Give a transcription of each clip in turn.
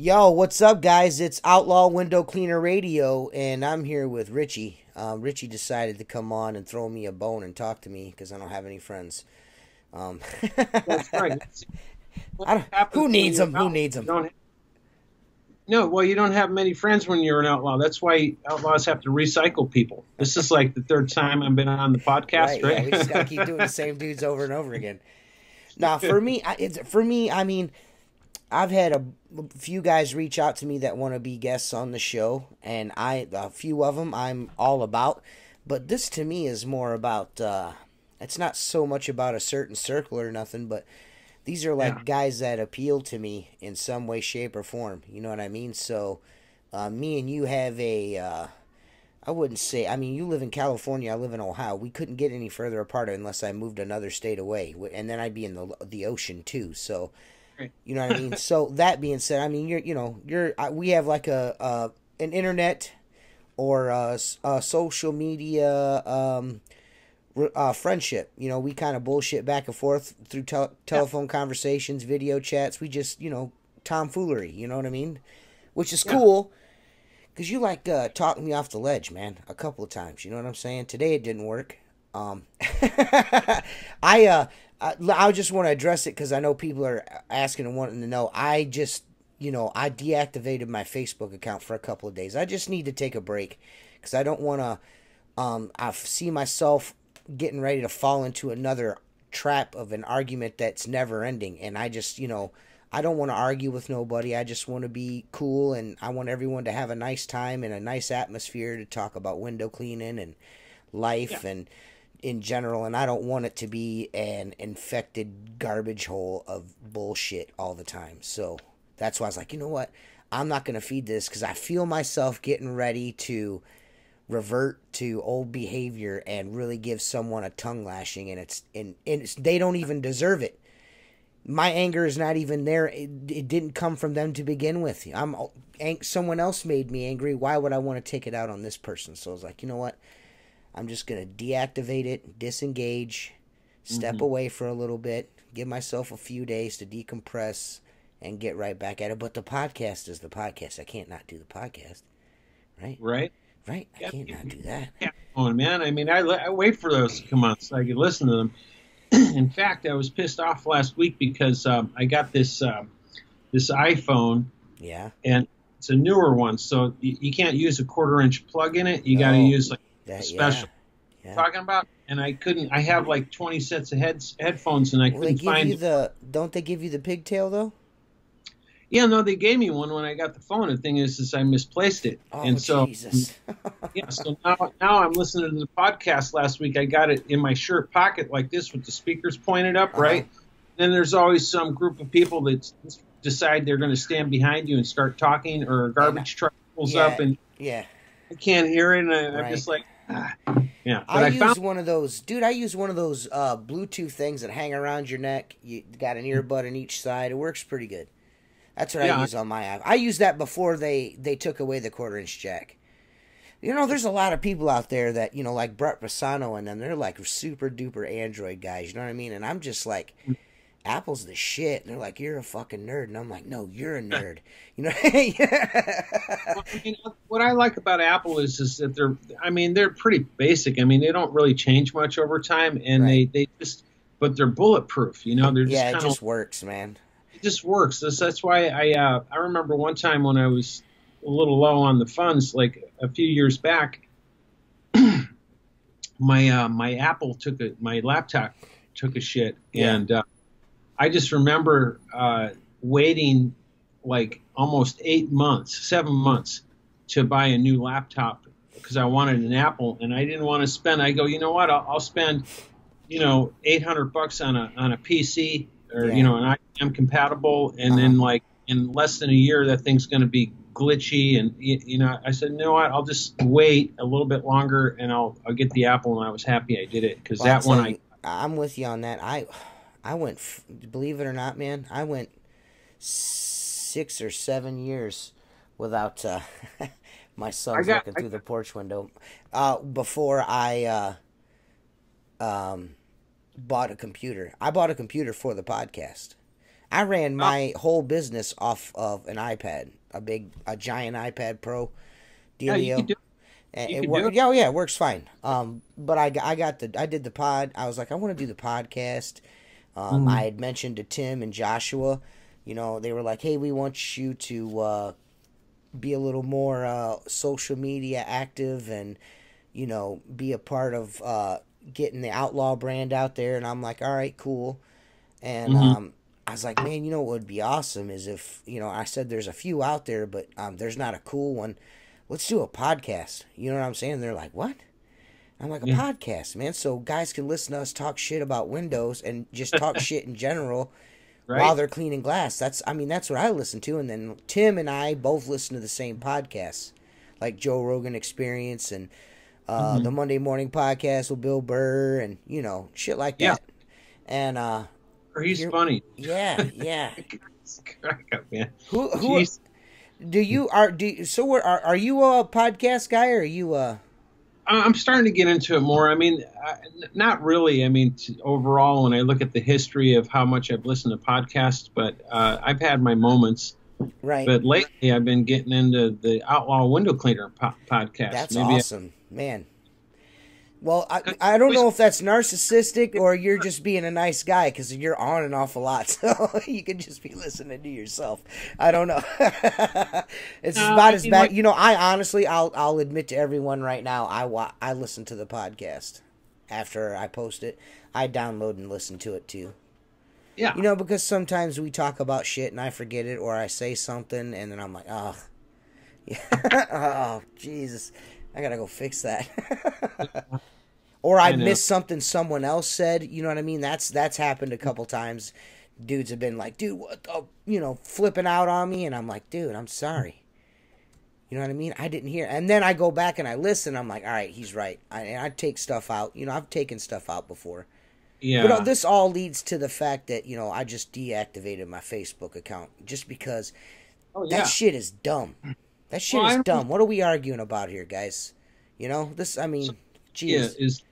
Yo, what's up, guys? It's Outlaw Window Cleaner Radio, and I'm here with Richie. Richie decided to come on and throw me a bone and talk to me because I don't have any friends. That's right. Who needs them? Who needs them? No, well, you don't have many friends when you're an outlaw. That's why outlaws have to recycle people. This is like the third time I've been on the podcast, right? Yeah, we just gotta keep doing the same dudes over and over again. Now, for me, I mean, I've had a few guys reach out to me that want to be guests on the show, and a few of them I'm all about. But this to me is more about. It's not so much about a certain circle or nothing, but these are like guys that appeal to me in some way, shape, or form. You know what I mean? So, me and you have I wouldn't say, I mean, you live in California, I live in Ohio. We couldn't get any further apart unless I moved another state away, and then I'd be in the ocean too. So, you know what I mean? So that being said, I mean, we have like an internet or a social media friendship. You know, we kind of bullshit back and forth through telephone conversations, video chats. We just, tomfoolery, you know what I mean? Which is cool, because you talking me off the ledge, man, a couple of times. You know what I'm saying? Today it didn't work. I just want to address it because I know people are asking and wanting to know. I just, I deactivated my Facebook account for a couple of days. I just need to take a break because I don't want to, I see myself getting ready to fall into another trap of an argument that's never ending. And I just, I don't want to argue with nobody. I just want to be cool, and I want everyone to have a nice time and a nice atmosphere to talk about window cleaning and life and in general, and I don't want it to be an infected garbage hole of bullshit all the time. So that's why I was like, you know what? I'm not going to feed this because I feel myself getting ready to revert to old behavior and really give someone a tongue lashing, and it's they don't even deserve it. My anger is not even there. It didn't come from them to begin with. Someone else made me angry. Why would I want to take it out on this person? So I was like, you know what? I'm just going to deactivate it, disengage, step away for a little bit, give myself a few days to decompress, and get right back at it. But the podcast is the podcast. I can't not do the podcast, right? Right. I can't not do that. Yeah, man. I mean, I wait for those to come on so I can listen to them. In fact, I was pissed off last week because I got this iPhone. Yeah. And it's a newer one, so you can't use a 1/4-inch plug in it. You got to use like a special. Yeah. Talking about, and I couldn't. I have like 20 sets of headphones, and I couldn't find. Don't they give you the pigtail though? Yeah, no, they gave me one when I got the phone. The thing is I misplaced it, and so Jesus. Yeah. So now I'm listening to the podcast. Last week I got it in my shirt pocket like this with the speakers pointed up, right? Then there's always some group of people that decide they're going to stand behind you and start talking, or a garbage truck pulls up and I can't hear it, and I'm just like. Yeah, I use one of those Bluetooth things that hang around your neck. You got an earbud on each side. It works pretty good. That's what I use on my app. I used that before they took away the 1/4-inch jack. There's a lot of people out there that, like Brett Bassano and them, they're like super duper Android guys, you know what I mean? And I'm just like, Apple's the shit. And they're like, you're a fucking nerd. And I'm like, no, you're a nerd. Well, I mean, what I like about Apple is that they're pretty basic. I mean, they don't really change much over time, and but they're bulletproof. They're just it just works, man. It just works. That's why I remember one time when I was a little low on the funds, like a few years back, my Apple my laptop took a shit, and I just remember waiting like almost 7 months to buy a new laptop because I wanted an Apple, and I didn't want to spend. I go, you know what? I'll spend, $800 on a PC or an IBM compatible, and then like in less than a year that thing's going to be glitchy, and I said, you know what? I'll just wait a little bit longer, and I'll get the Apple, and I was happy I did it because I'm with you on that. I went, believe it or not, man, I went 6 or 7 years without my son's looking through the porch window before I bought a computer. I bought a computer for the podcast. I ran my whole business off of an iPad, a giant iPad Pro Yeah, you dealio. could do And you it could do worked. it. Yeah, oh, yeah, it works fine. But I did the pod. I was like, I want to do the podcast. I Mm, had mentioned to Tim and Joshua, they were like, hey, we want you to be a little more social media active and, be a part of getting the Outlaw brand out there. And I'm like, all right, cool. And mm-hmm. I was like, man, what would be awesome is if, I said there's a few out there, but there's not a cool one. Let's do a podcast. You know what I'm saying? They're like, what? I'm like, a Yeah, podcast, man. So guys can listen to us talk shit about Windows and just talk shit in general while right. they're cleaning glass. That's what I listen to. And then Tim and I both listen to the same podcasts, like Joe Rogan Experience and the Mm-hmm. Monday Morning Podcast with Bill Burr and, shit like Yeah, that. And he's here, funny. yeah, yeah. Crack up, man. Who Jeez. are you a podcast guy or are you I'm starting to get into it more. I mean, not really. I mean, overall, when I look at the history of how much I've listened to podcasts, but I've had my moments. right? But lately, I've been getting into the Outlaw Window Cleaner podcast. That's Maybe awesome, man. Well, I don't know if that's narcissistic or you're just being a nice guy because you're on and off a lot, so you could just be listening to yourself. I don't know. It's no, about I as mean, bad. like, I honestly, I'll admit to everyone right now, I listen to the podcast after I post it. I download and listen to it too. yeah, Because sometimes we talk about shit and I forget it or I say something and then I'm like, oh, yeah. Oh, Jesus. I gotta go fix that. Or I I know. missed something someone else said. You know what I mean? That's happened a couple times. Dudes have been like, dude, what the, flipping out on me. And I'm like, dude, I'm sorry. You know what I mean? I didn't hear. And then I go back and I listen. I'm like, all right, he's right. And I take stuff out. I've taken stuff out before. But Yeah. this all leads to the fact that, I just deactivated my Facebook account just because Oh, that yeah. shit is dumb. That shit Well, I is don't dumb. What are we arguing about here, guys? I mean, yeah, jeez.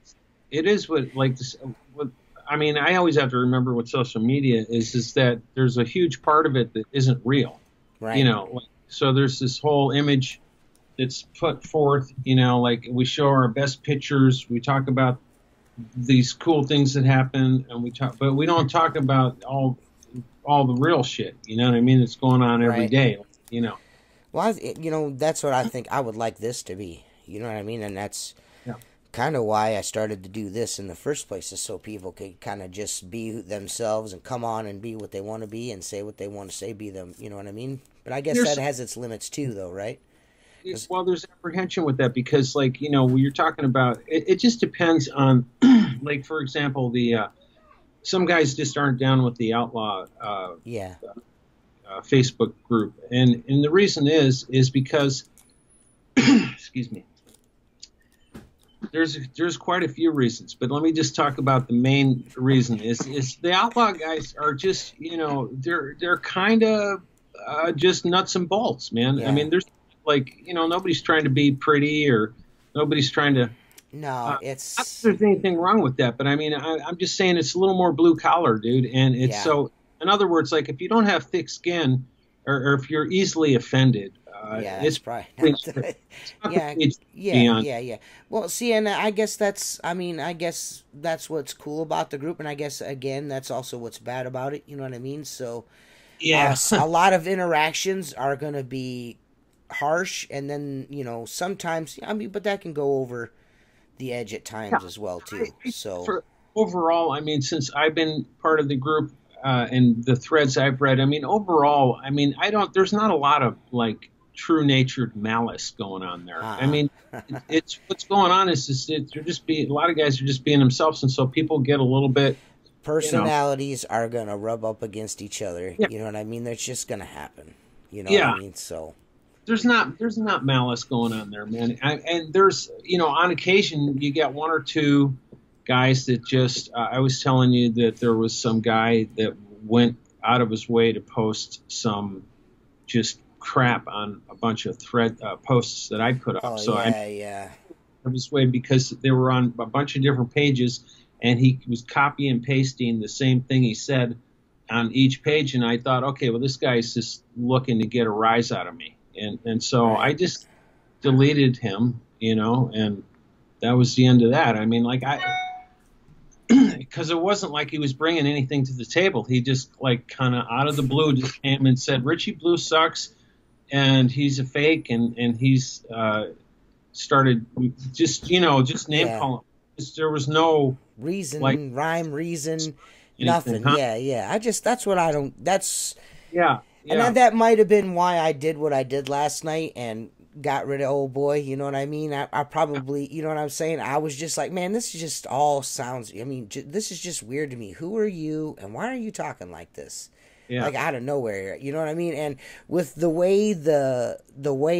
it is what like this. What, I mean, I always have to remember with social media is that there's a huge part of it that isn't real. Right. Like, so there's this whole image that's put forth. Like we show our best pictures. We talk about these cool things that happen, and but we don't talk about all the real shit. You know what I mean? It's going on every Right. day. Well, that's what I think I would like this to be. You know what I mean? And that's Yeah. kind of why I started to do this in the first place, is so people could kind of just be themselves and come on and be what they want to be and say what they want to say, be them. You know what I mean? But I guess There's that has its limits too, though, right? Well, there's apprehension with that because, like, when you're talking about it just depends on, like, for example, some guys just aren't down with the outlaw Yeah. Facebook group, and the reason is because, excuse me, there's quite a few reasons, but let me just talk about the main reason is the outlaw guys are just they're kind of just nuts and bolts, man. Yeah. I mean, there's like nobody's trying to be pretty or nobody's trying to. No, Not it's that there's anything wrong with that, but I mean, I'm just saying it's a little more blue collar, dude, and it's Yeah. so. In other words, like if you don't have thick skin, or if you're easily offended, yeah, it's that's probably it's not not yeah, the age to be yeah, on. yeah. Well, see, and I guess I guess that's what's cool about the group, and I guess again that's also what's bad about it. You know what I mean? So, Yeah. a lot of interactions are gonna be harsh, and then sometimes but that can go over the edge at times as well too. So, For overall, I mean, since I've been part of the group and the threads I've read, I mean, overall, I mean, there's not a lot of like true natured malice going on there. I mean, it's what's going on is they're just a lot of guys are just being themselves, and so people get a little bit. personalities are gonna rub up against each other. Yeah. You know what I mean? That's just gonna happen. You know Yeah. what I mean? So. There's not malice going on there, man. And there's on occasion you get one or two guys that just I was telling you that there was some guy that went out of his way to post some just crap on a bunch of thread posts that I put up. Oh, so yeah, I yeah. of his way because they were on a bunch of different pages and he was copy and pasting the same thing he said on each page, and I thought, okay, well, this guy's just looking to get a rise out of me, and so I just deleted him, and that was the end of that. I mean, like because it wasn't like he was bringing anything to the table. He just like kind of out of the blue just came and said Richie Blue sucks, and he's a fake, and he's started just name calling. There was no reason, like rhyme, reason, nothing. Yeah. That's what I don't. That's yeah. And that might have been why I did what I did last night and got rid of old boy. You know what I mean? I probably, you know what I'm saying? I was just like, man, this is just all sounds. I mean, this is just weird to me. Who are you, and why are you talking like this? Yeah. Like out of nowhere. You know what I mean? And with the way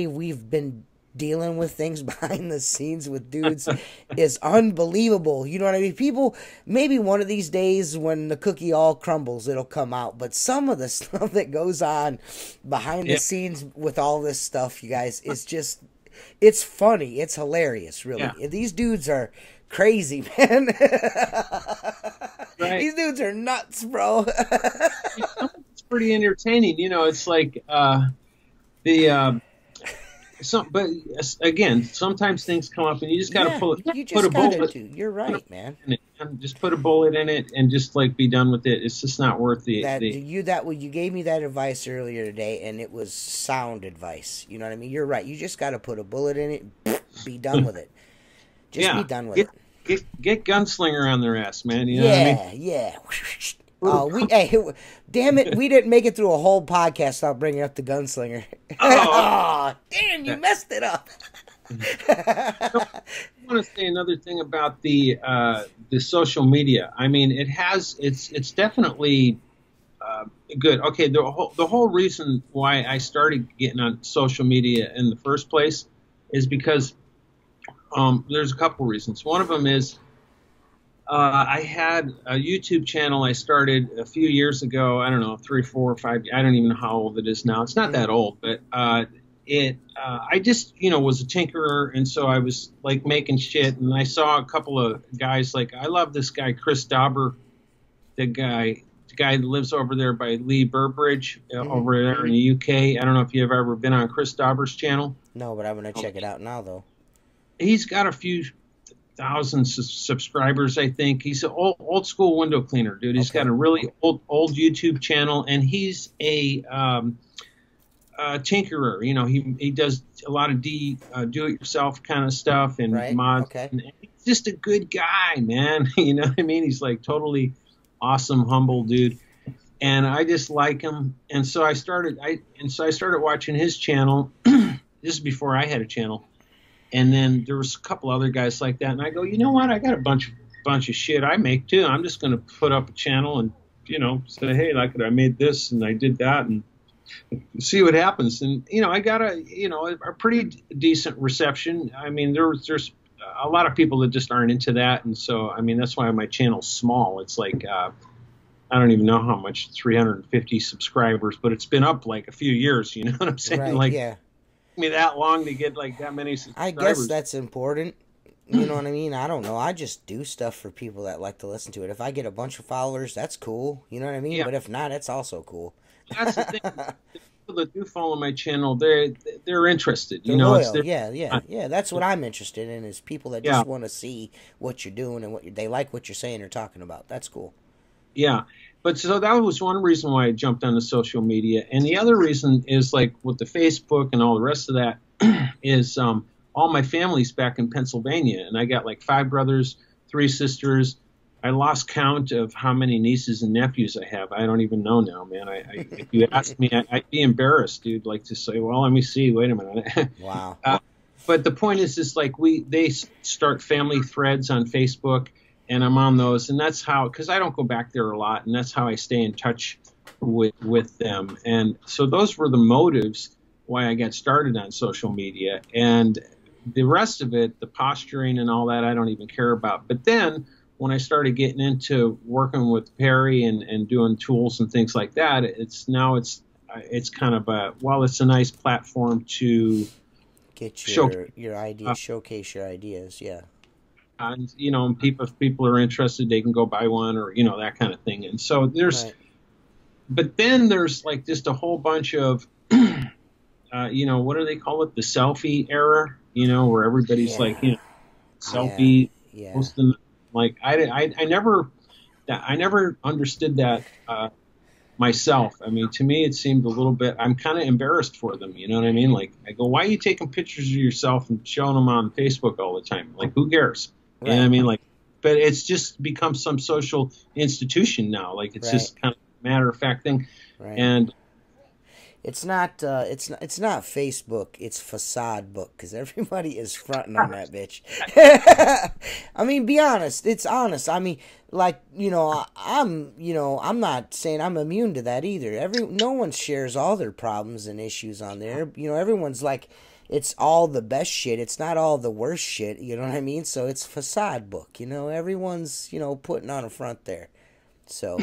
we've been dealing with things behind the scenes with dudes is unbelievable. You know what I mean? People, maybe one of these days when the cookie all crumbles, it'll come out. But some of the stuff that goes on behind the scenes with all this stuff, you guys, is just, it's funny. It's hilarious, really. Yeah. These dudes are crazy, man. Right. These dudes are nuts, bro. It's pretty entertaining. It's like but again, sometimes things come up and you just got to put a bullet. You're right, man. Just put a bullet in it and just like be done with it. It's just not worth you gave me that advice earlier today, and it was sound advice. You know what I mean? You're right. You just got to put a bullet in it, be done with it. Just be done with it. Get Gunslinger on their ass, man. You know what I mean? Yeah. Damn it, we didn't make it through a whole podcast without bringing up the Gunslinger. Oh, damn, you messed it up. I want to say another thing about the social media. I mean, it's definitely good. Okay, the whole reason why I started getting on social media in the first place is because there's a couple reasons. One of them is I had a YouTube channel I started a few years ago. I don't know, 3, 4, 5. I don't even know how old it is now. It's not that old, but I just was a tinkerer, and so I was like making shit. And I saw a couple of guys. Like I love this guy Chris Dauber, the guy that lives over there by Lee Burbridge over there in the UK. I don't know if you've ever been on Chris Dauber's channel. No, but I'm gonna check it out now though. He's got a few thousand subscribers, I think. He's an old school window cleaner, dude. He's got a really old YouTube channel, and he's a tinkerer. He does a lot of do-it-yourself kind of stuff and mods. Okay. And he's just a good guy, man. You know what I mean? He's like totally awesome, humble dude, and I just like him. And so I started watching his channel. This is before I had a channel. And then there was a couple other guys like that, and I go, you know what? I got a bunch of shit I make too. I'm just going to put up a channel and say, hey, I made this and I did that, and see what happens. And I got a pretty decent reception. I mean, there's a lot of people that just aren't into that, and so I mean that's why my channel's small. It's like I don't even know how much, 350 subscribers, but it's been up like a few years. You know what I'm saying? Right, like, yeah. Me that long to get like that many subscribers. I guess that's important. You know what I mean? I don't know. I just do stuff for people that like to listen to it. If I get a bunch of followers, that's cool. You know what I mean? Yeah. But if not, it's also cool. That's the thing. The people that do follow my channel, they're interested. They're loyal. Yeah. That's what I'm interested in, is people that just want to see what you're doing and they like what you're saying or talking about. That's cool. Yeah. But so that was one reason why I jumped onto social media. And the other reason is like with the Facebook and all the rest of that is all my family's back in Pennsylvania. And I got like 5 brothers, 3 sisters. I lost count of how many nieces and nephews I have. I don't even know now, man. If you asked me, I'd be embarrassed, dude. Like to say, well, let me see. Wait a minute. Wow. But the point is like they start family threads on Facebook. And I'm on those, and that's how, because I don't go back there a lot, and that's how I stay in touch with them. And so those were the motives why I got started on social media. And the rest of it, the posturing and all that, I don't even care about. But then when I started getting into working with Perry and doing tools and things like that, it's kind of it's a nice platform to get your ideas, showcase your ideas, yeah. And if people are interested, they can go buy one, or that kind of thing. And so there's but then there's like just a whole bunch of, you know, what do they call it? The selfie era, you know, where everybody's like, you know, selfie posting. Like I never understood that myself. I mean, to me, it seemed a little bit. I'm kind of embarrassed for them. You know what I mean? Like, I go, why are you taking pictures of yourself and showing them on Facebook all the time? Like, who cares? Right. You know what I mean? Like, but it's just become some social institution now. Like, it's just kind of a matter of fact thing. Right. And it's not Facebook. It's facade book, because everybody is fronting on that bitch. I mean, be honest. It's honest. I mean, like, you know, I'm not saying I'm immune to that either. No one shares all their problems and issues on there. You know, everyone's like, it's all the best shit. It's not all the worst shit. You know what I mean? So it's facade book. You know, everyone's, you know, putting on a front there. So.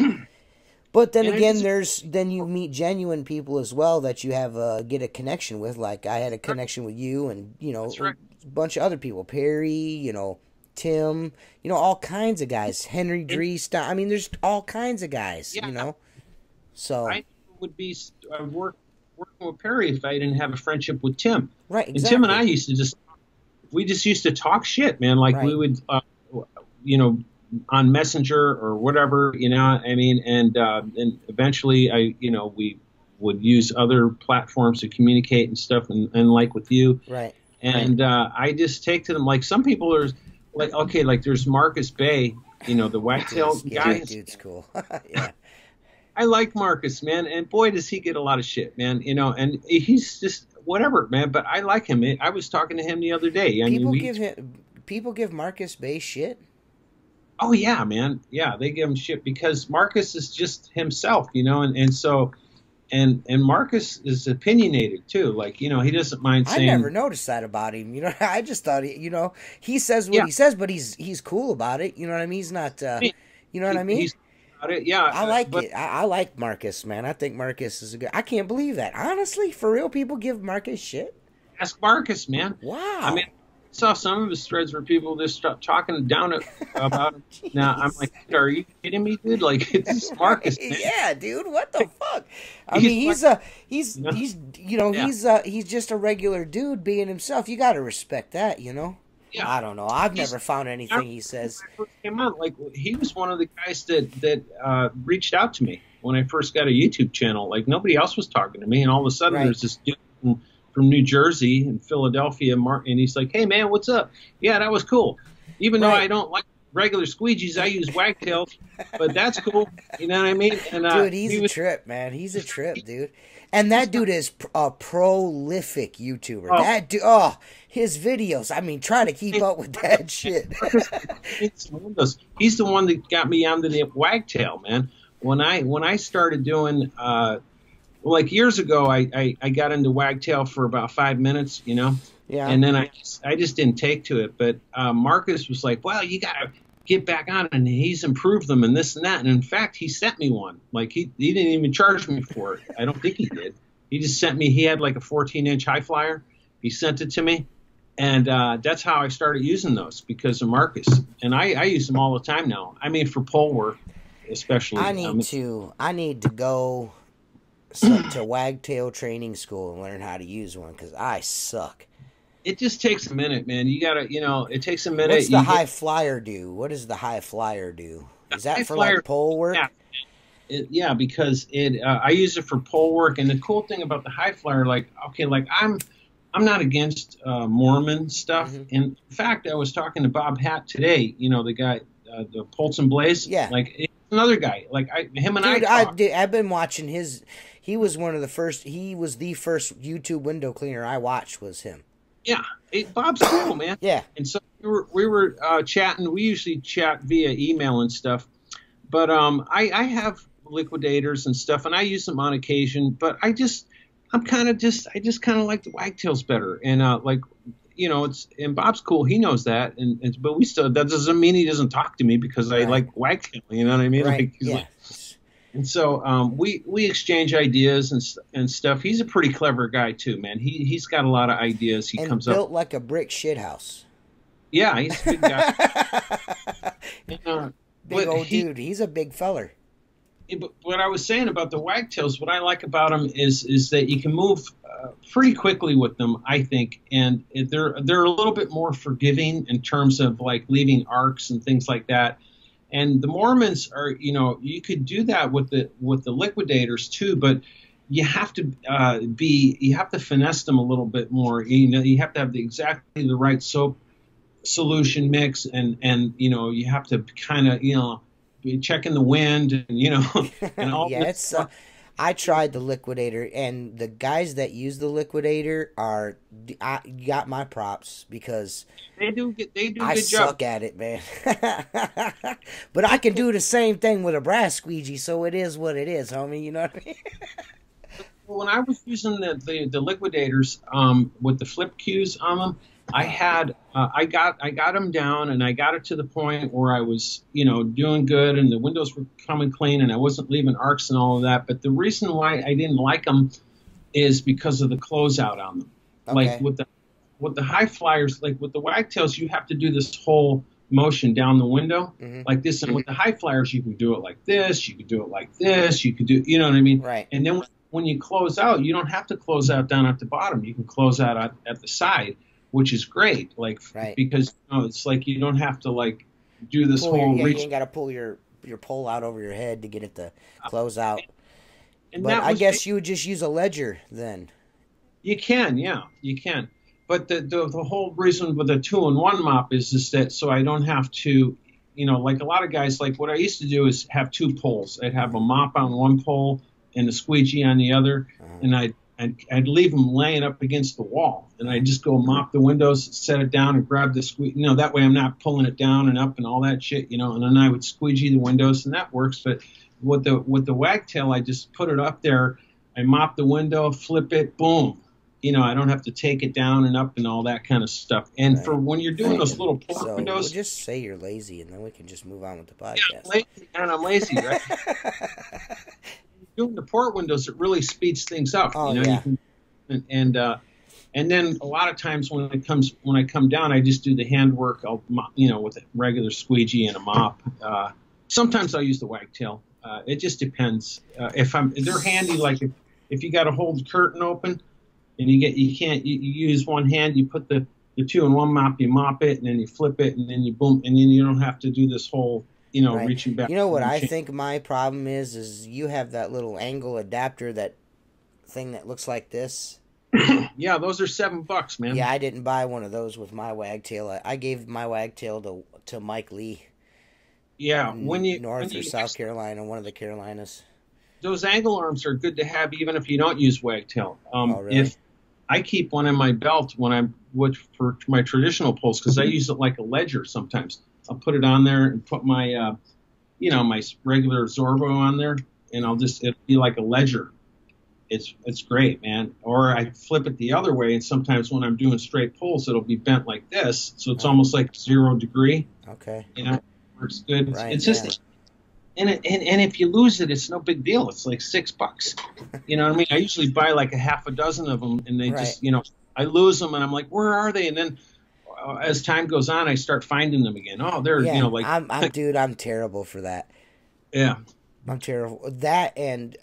But then again, then you meet genuine people as well that you have get a connection with. Like, I had a connection with you, and, you know, a bunch of other people, Perry, you know, Tim, you know, all kinds of guys, Henry Dries. I mean, there's all kinds of guys, you know. So I would be working with Perry if I didn't have a friendship with Tim. Right, exactly. And Tim and I used to talk shit, man. Like, we would, you know, on Messenger or whatever, you know, I mean, and eventually we would use other platforms to communicate and stuff, and like with you. Right. And I just take to them, like, some people are like, okay, like there's Marcus Bay, you know, the wagtail guy. Yeah, dude's cool. Yeah. I like Marcus, man, and boy, does he get a lot of shit, man, you know, and he's just whatever, man, but I like him. I was talking to him the other day. People give Marcus Bay shit. Oh, yeah, man. Yeah, they give him shit because Marcus is just himself, you know, and so Marcus is opinionated, too. Like, you know, he doesn't mind saying... I never noticed that about him. You know, I just thought, he says what he says, but he's cool about it. You know what I mean? He's not, you know what I mean? He's about it, yeah. I like it. I like Marcus, man. I think Marcus is a good... I can't believe that. Honestly, for real, people give Marcus shit? Ask Marcus, man. Wow. I mean... saw some of his threads where people just talking down about him. Now I'm like, are you kidding me, dude? Like, it's Marcus, man. Yeah, dude. What the fuck? I mean, he's just a regular dude being himself. You got to respect that, you know. Yeah. I don't know. I've never found anything he says. When I first came out, like, he was one of the guys that reached out to me when I first got a YouTube channel. Like, nobody else was talking to me, and all of a sudden there's this dude from New Jersey and Philadelphia, and he's like, hey, man, what's up? Yeah, that was cool. Even though I don't like regular squeegees, I use wagtails, but that's cool. You know what I mean? And, dude, he's a trip, man. He's a trip, dude. And that dude is a prolific YouTuber. Oh. That dude, his videos, I mean, trying to keep up with that shit. He's the one that got me onto the wagtail, man. When I started doing... like years ago, I got into wagtail for about 5 minutes, you know, and then I just didn't take to it. But Marcus was like, well, you got to get back on it, and he's improved them and this and that. And in fact, he sent me one. Like, he didn't even charge me for it. I don't think he did. He just sent me, he had like a 14-inch high flyer. He sent it to me. And that's how I started using those, because of Marcus. And I use them all the time now. I mean, for pole work, especially. I need to go to wagtail training school and learn how to use one, because I suck. It just takes a minute, man. You gotta, you know, it takes a minute. What's the high flyer do? What does the high flyer do? Is that for like pole work? Yeah, because I use it for pole work, and the cool thing about the high flyer, like, okay, like I'm not against Mormon stuff. Mm-hmm. In fact, I was talking to Bob Hatt today. You know, the guy, the Pulse and Blaze. Yeah, like another guy, like I've been watching his. He was the first YouTube window cleaner I watched was him. Yeah, Bob's cool, man. Yeah. And so we were chatting. We usually chat via email and stuff. But I have liquidators and stuff, and I use them on occasion. But I just kind of like the wagtails better. And like, you know, and Bob's cool. He knows that. But that doesn't mean he doesn't talk to me because I like wagtail. You know what I mean? Right. Like, and so we exchange ideas and stuff. He's a pretty clever guy too, man. He's got a lot of ideas. He comes built like a brick shithouse. Yeah, he's a good guy. Big old dude. He's a big feller. But what I was saying about the wagtails, what I like about them is that you can move pretty quickly with them, I think, and they're a little bit more forgiving in terms of like leaving arcs and things like that. And the Mormons are, you could do that with the liquidators too, but you have to finesse them a little bit more. You have to have exactly the right soap solution mix, and you have to kind of be checking the wind and and all. Yeah, it's. I tried the liquidator, and the guys that use the liquidator you got my props, because they do good job. I suck at it, man. But I can do the same thing with a brass squeegee, so it is what it is, homie. You know what I mean? When I was using the liquidators with the flip cues on them, I got them down, and I got it to the point where I was doing good, and the windows were coming clean, and I wasn't leaving arcs and all of that. But the reason why I didn't like them is because of the closeout on them. Okay. Like with the high flyers, like with the wagtails, you have to do this whole motion down the window like this, and with the high flyers, you can do it like this, you could do it like this, you could do, you know what I mean? Right. And then when you close out, you don't have to close out down at the bottom. You can close out at the side, which is great, because it's like you don't have to like do this whole reach. You ain't got to pull your pole out over your head to get it to close out. And but I guess you would just use a ledger then. You can. But the whole reason with a 2-in-1 mop is that so I don't have to, like a lot of guys, like what I used to do is have two poles. I'd have a mop on one pole and a squeegee on the other, and I'd leave them laying up against the wall, and I'd just go mop the windows, set it down, and grab the squeegee. That way I'm not pulling it down and up and all that shit, and then I would squeegee the windows, and that works. But with the wagtail, I just put it up there, I mop the window, flip it, boom. I don't have to take it down and up and all that kind of stuff. And for when you're doing those little port windows, we'll just say you're lazy, and then we can just move on with the podcast. Yeah, I'm lazy, right? Doing the port windows, it really speeds things up. Yeah. And then a lot of times when I come down, I just do the handwork. I'll mop, with a regular squeegee and a mop. Sometimes I'll use the wagtail. It just depends. They're handy. Like if you got to hold the curtain open, and you use one hand, you put the 2-in-1 mop, you mop it, and then you flip it, and then you boom, and then you don't have to do this whole right. reaching back. You know what I think my problem is you have that little angle adapter, that thing that looks like this. Yeah, those are $7, man. Yeah, I didn't buy one of those with my wagtail. I gave my wagtail to Mike Lee. Yeah, North or South Carolina, one of the Carolinas. Those angle arms are good to have even if you don't use wagtail. Really? If I keep one in my belt for my traditional pulls, because I use it like a ledger sometimes. I'll put it on there and put my my regular Zorbo on there, and it'll be like a ledger. It's great, man. Or I flip it the other way, and sometimes when I'm doing straight pulls, it'll be bent like this, so it's almost like 0 degree. Okay. Works good. Right, it's just, and if you lose it, it's no big deal. It's like $6. You know what I mean? I usually buy like a half a dozen of them, and they just, I lose them, and I'm like, where are they? And then as time goes on, I start finding them again. Oh, they're I'm terrible for that. Yeah, I'm terrible that, and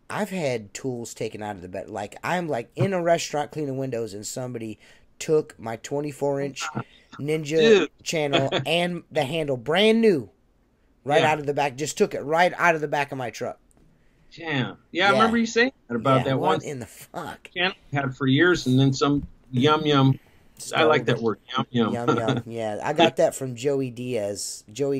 I've had tools taken out of the bed. Like I'm like in a restaurant cleaning windows, and somebody took my 24-inch Ninja channel and the handle, brand new, out of the back. Just took it right out of the back of my truck. Yeah. I remember you saying that about that one. What in the fuck? Channel I had for years, and then some yum. I like that word, yum. Yeah, I got that from Joey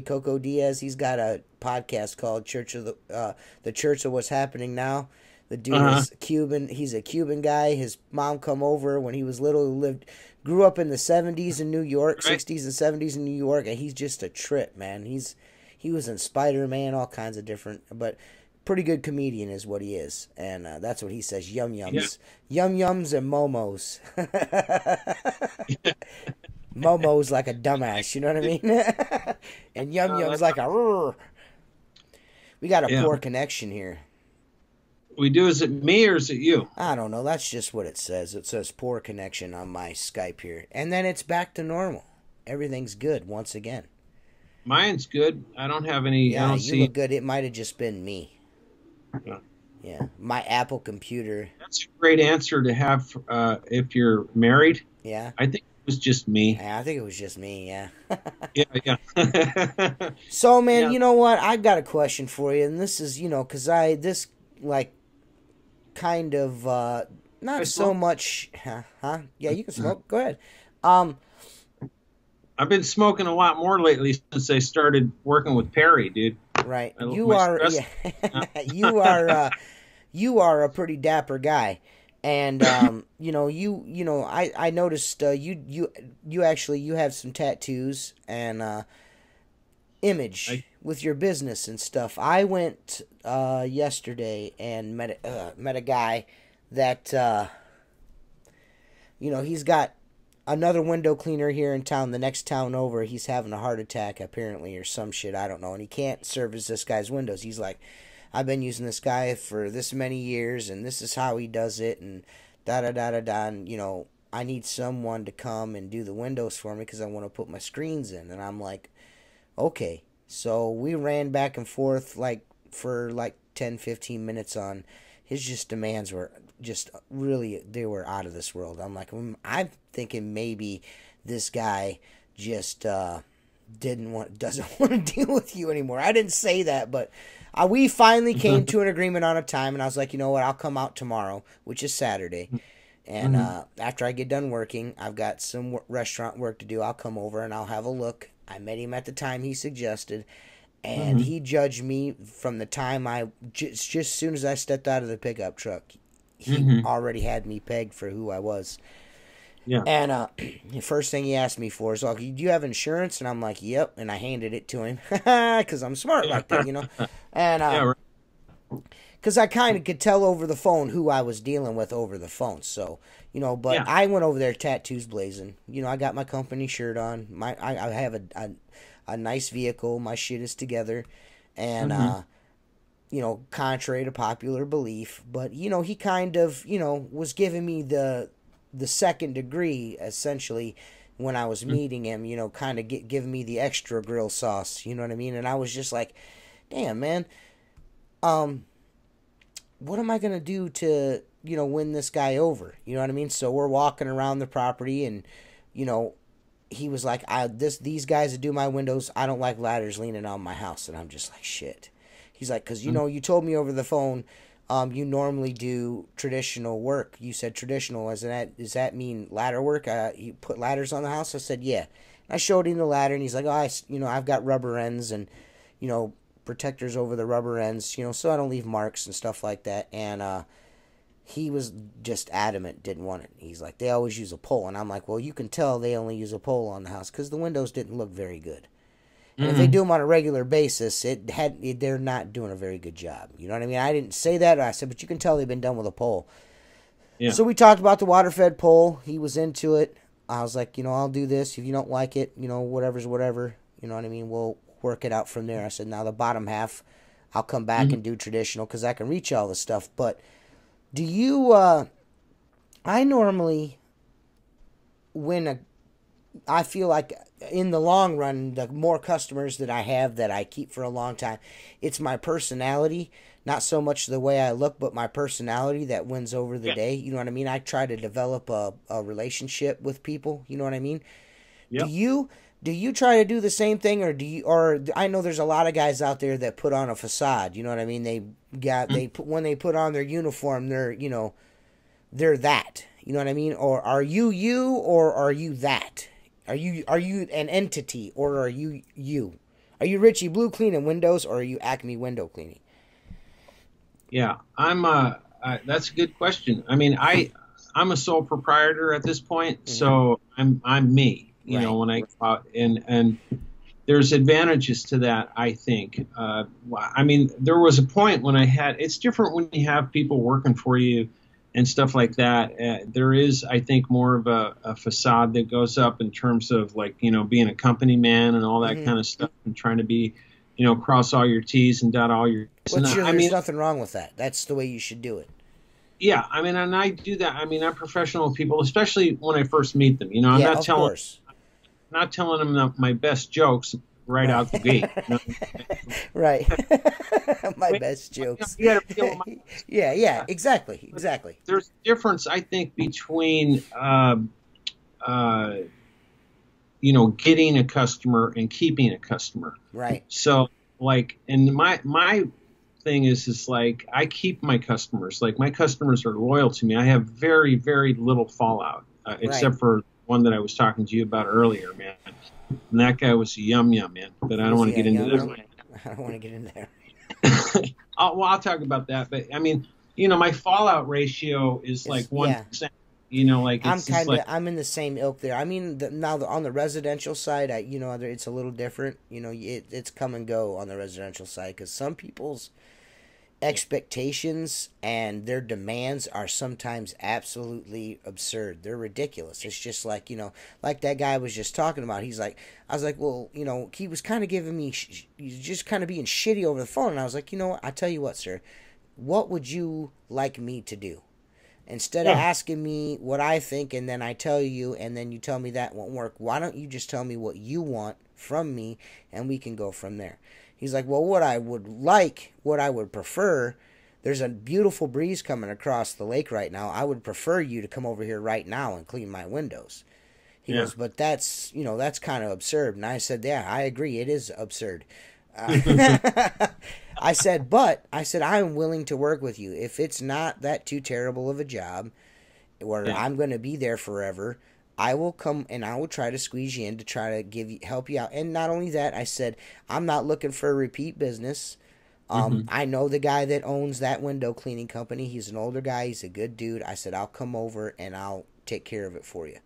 Coco Diaz. He's got a podcast called the Church of What's Happening Now. The dude is Cuban. He's a Cuban guy. His mom come over when he was little. Grew up in the 70s in New York, 60s and 70s in New York, and he's just a trip, man. He was in Spider-Man, all kinds of different, but pretty good comedian is what he is, and that's what he says. Yum-yums, yum-yums, and momos. Momos like a dumbass, you know what I mean? And yum-yums like a. Rrr. We got a poor connection here. We do. Is it me or is it you? I don't know. That's just what it says. It says poor connection on my Skype here. And then it's back to normal. Everything's good once again. Mine's good. I don't have any. Yeah, I don't you see. look good. It might have just been me. Yeah. Yeah, my Apple computer. That's a great answer to have if you're married. Yeah, I think it was just me. I think it was just me. Yeah. Yeah, yeah. So, man, Yeah. you know what? I've got a question for you, and this is, because this like kind of I not so smoke. much, huh? Yeah, you can smoke. Go ahead. Um, I've been smoking a lot more lately since I started working with Perry, dude. right. You My are, stress. yeah, you are a pretty dapper guy, and I noticed you actually you have some tattoos and image I, with your business and stuff. I went yesterday and met a guy that he's got another window cleaner here in town. The next town over, he's having a heart attack apparently or some shit. I don't know, and he can't service this guy's windows. He's like, I've been using this guy for this many years, and this is how he does it, and da da da da da. And I need someone to come and do the windows for me because I want to put my screens in. And I'm like, okay. So we ran back and forth for 10, 15 minutes on his just demands were just really, they were out of this world. I'm like, I'm thinking maybe this guy just doesn't want to deal with you anymore. I didn't say that, but we finally came to an agreement on a time, and I was like, you know what, I'll come out tomorrow, which is Saturday. And after I get done working, I've got some restaurant work to do. I'll come over and I'll have a look. I met him at the time he suggested, and he judged me from the time just as soon as I stepped out of the pickup truck. He already had me pegged for who I was. yeah. And the first thing he asked me for is, like, do you have insurance? And I'm like, yep. And I handed it to him because I'm smart like that, And Yeah. Right. because I kind of could tell over the phone who I was dealing with over the phone. So, but Yeah. I went over there tattoos blazing. I got my company shirt on. I have a nice vehicle. My shit is together. And, contrary to popular belief. But, he kind of, was giving me the second degree, essentially, when I was meeting him, kind of giving me the extra grill sauce. You know what I mean? And I was just like, damn, man. What am I going to do to, win this guy over? You know what I mean? So we're walking around the property, and, he was like, these guys that do my windows, I don't like ladders leaning on my house. And I'm just like, shit. He's like, because, you told me over the phone, you normally do traditional work. You said traditional. Does that mean ladder work? You put ladders on the house? I said, yeah. I showed him the ladder, and he's like, I've got rubber ends and, protectors over the rubber ends, so I don't leave marks and stuff like that. And he was just adamant, didn't want it. He's like, they always use a pole. And I'm like, well, you can tell they only use a pole on the house because the windows didn't look very good. And if they do them on a regular basis, they're not doing a very good job. You know what I mean? I didn't say that. I said, but you can tell they've been done with a pole. Yeah. So we talked about the water-fed pole. He was into it. I was like, I'll do this. If you don't like it, whatever's whatever. You know what I mean? We'll work it out from there. I said, now the bottom half, I'll come back and do traditional because I can reach all the stuff. But do you, I normally, I feel like in the long run, the more customers that I have that I keep for a long time, it's my personality, not so much the way I look, but my personality that wins over the day. You know what I mean? I try to develop a relationship with people. You know what I mean? Yep. Do you try to do the same thing, or I know there's a lot of guys out there that put on a facade. You know what I mean? When they put on their uniform, they're that. You know what I mean? Or are you, or are you that? Are you an entity, or are you you? Are you Richie Blue cleaning windows, or are you Acme window cleaning? Yeah, that's a good question. I mean, I'm a sole proprietor at this point, so I'm me. You know, when I go out, and there's advantages to that, I think. I mean, there was a point when it's different when you have people working for you and stuff like that. There is, I think, more of a facade that goes up in terms of, like, being a company man and all that kind of stuff, and trying to be, cross all your T's and dot all your T's. There's nothing wrong with that. That's the way you should do it. Yeah, I mean, and I do that. I mean, I'm professional with people, especially when I first meet them. I'm not telling them my best jokes. right out the gate. Right. My best jokes. You gotta feel my Yeah, exactly. There's a difference, I think, between getting a customer and keeping a customer. Right. So, like, and my thing is like, I keep my customers. Like, my customers are loyal to me. I have very, very little fallout, except for one that I was talking to you about earlier, man. And that guy was a yum, man. But I don't want to get into this. I don't want to get in there. I'll talk about that. But, I mean, my fallout ratio is like 1%. Like I'm in the same ilk there. I mean, now on the residential side, it's a little different. It's come and go on the residential side because some people's expectations and their demands are sometimes absolutely absurd. They're ridiculous. It's just like, like that guy was just talking about. I was like, well, he was kind of giving me, he's just kind of being shitty over the phone. And I was like, I tell you what, sir, what would you like me to do? Instead of asking me what I think and then I tell you and then you tell me that won't work, why don't you just tell me what you want from me and we can go from there? He's like, well, what I would prefer, there's a beautiful breeze coming across the lake right now. I would prefer you to come over here right now and clean my windows. He goes, but that's kind of absurd. And I said, yeah, I agree. It is absurd. I said, I'm willing to work with you. If it's not that too terrible of a job where I'm going to be there forever, I will come and I will try to squeeze you in to try to help you out. And not only that, I said, I'm not looking for a repeat business. I know the guy that owns that window cleaning company. He's an older guy. He's a good dude. I said, I'll come over and I'll take care of it for you.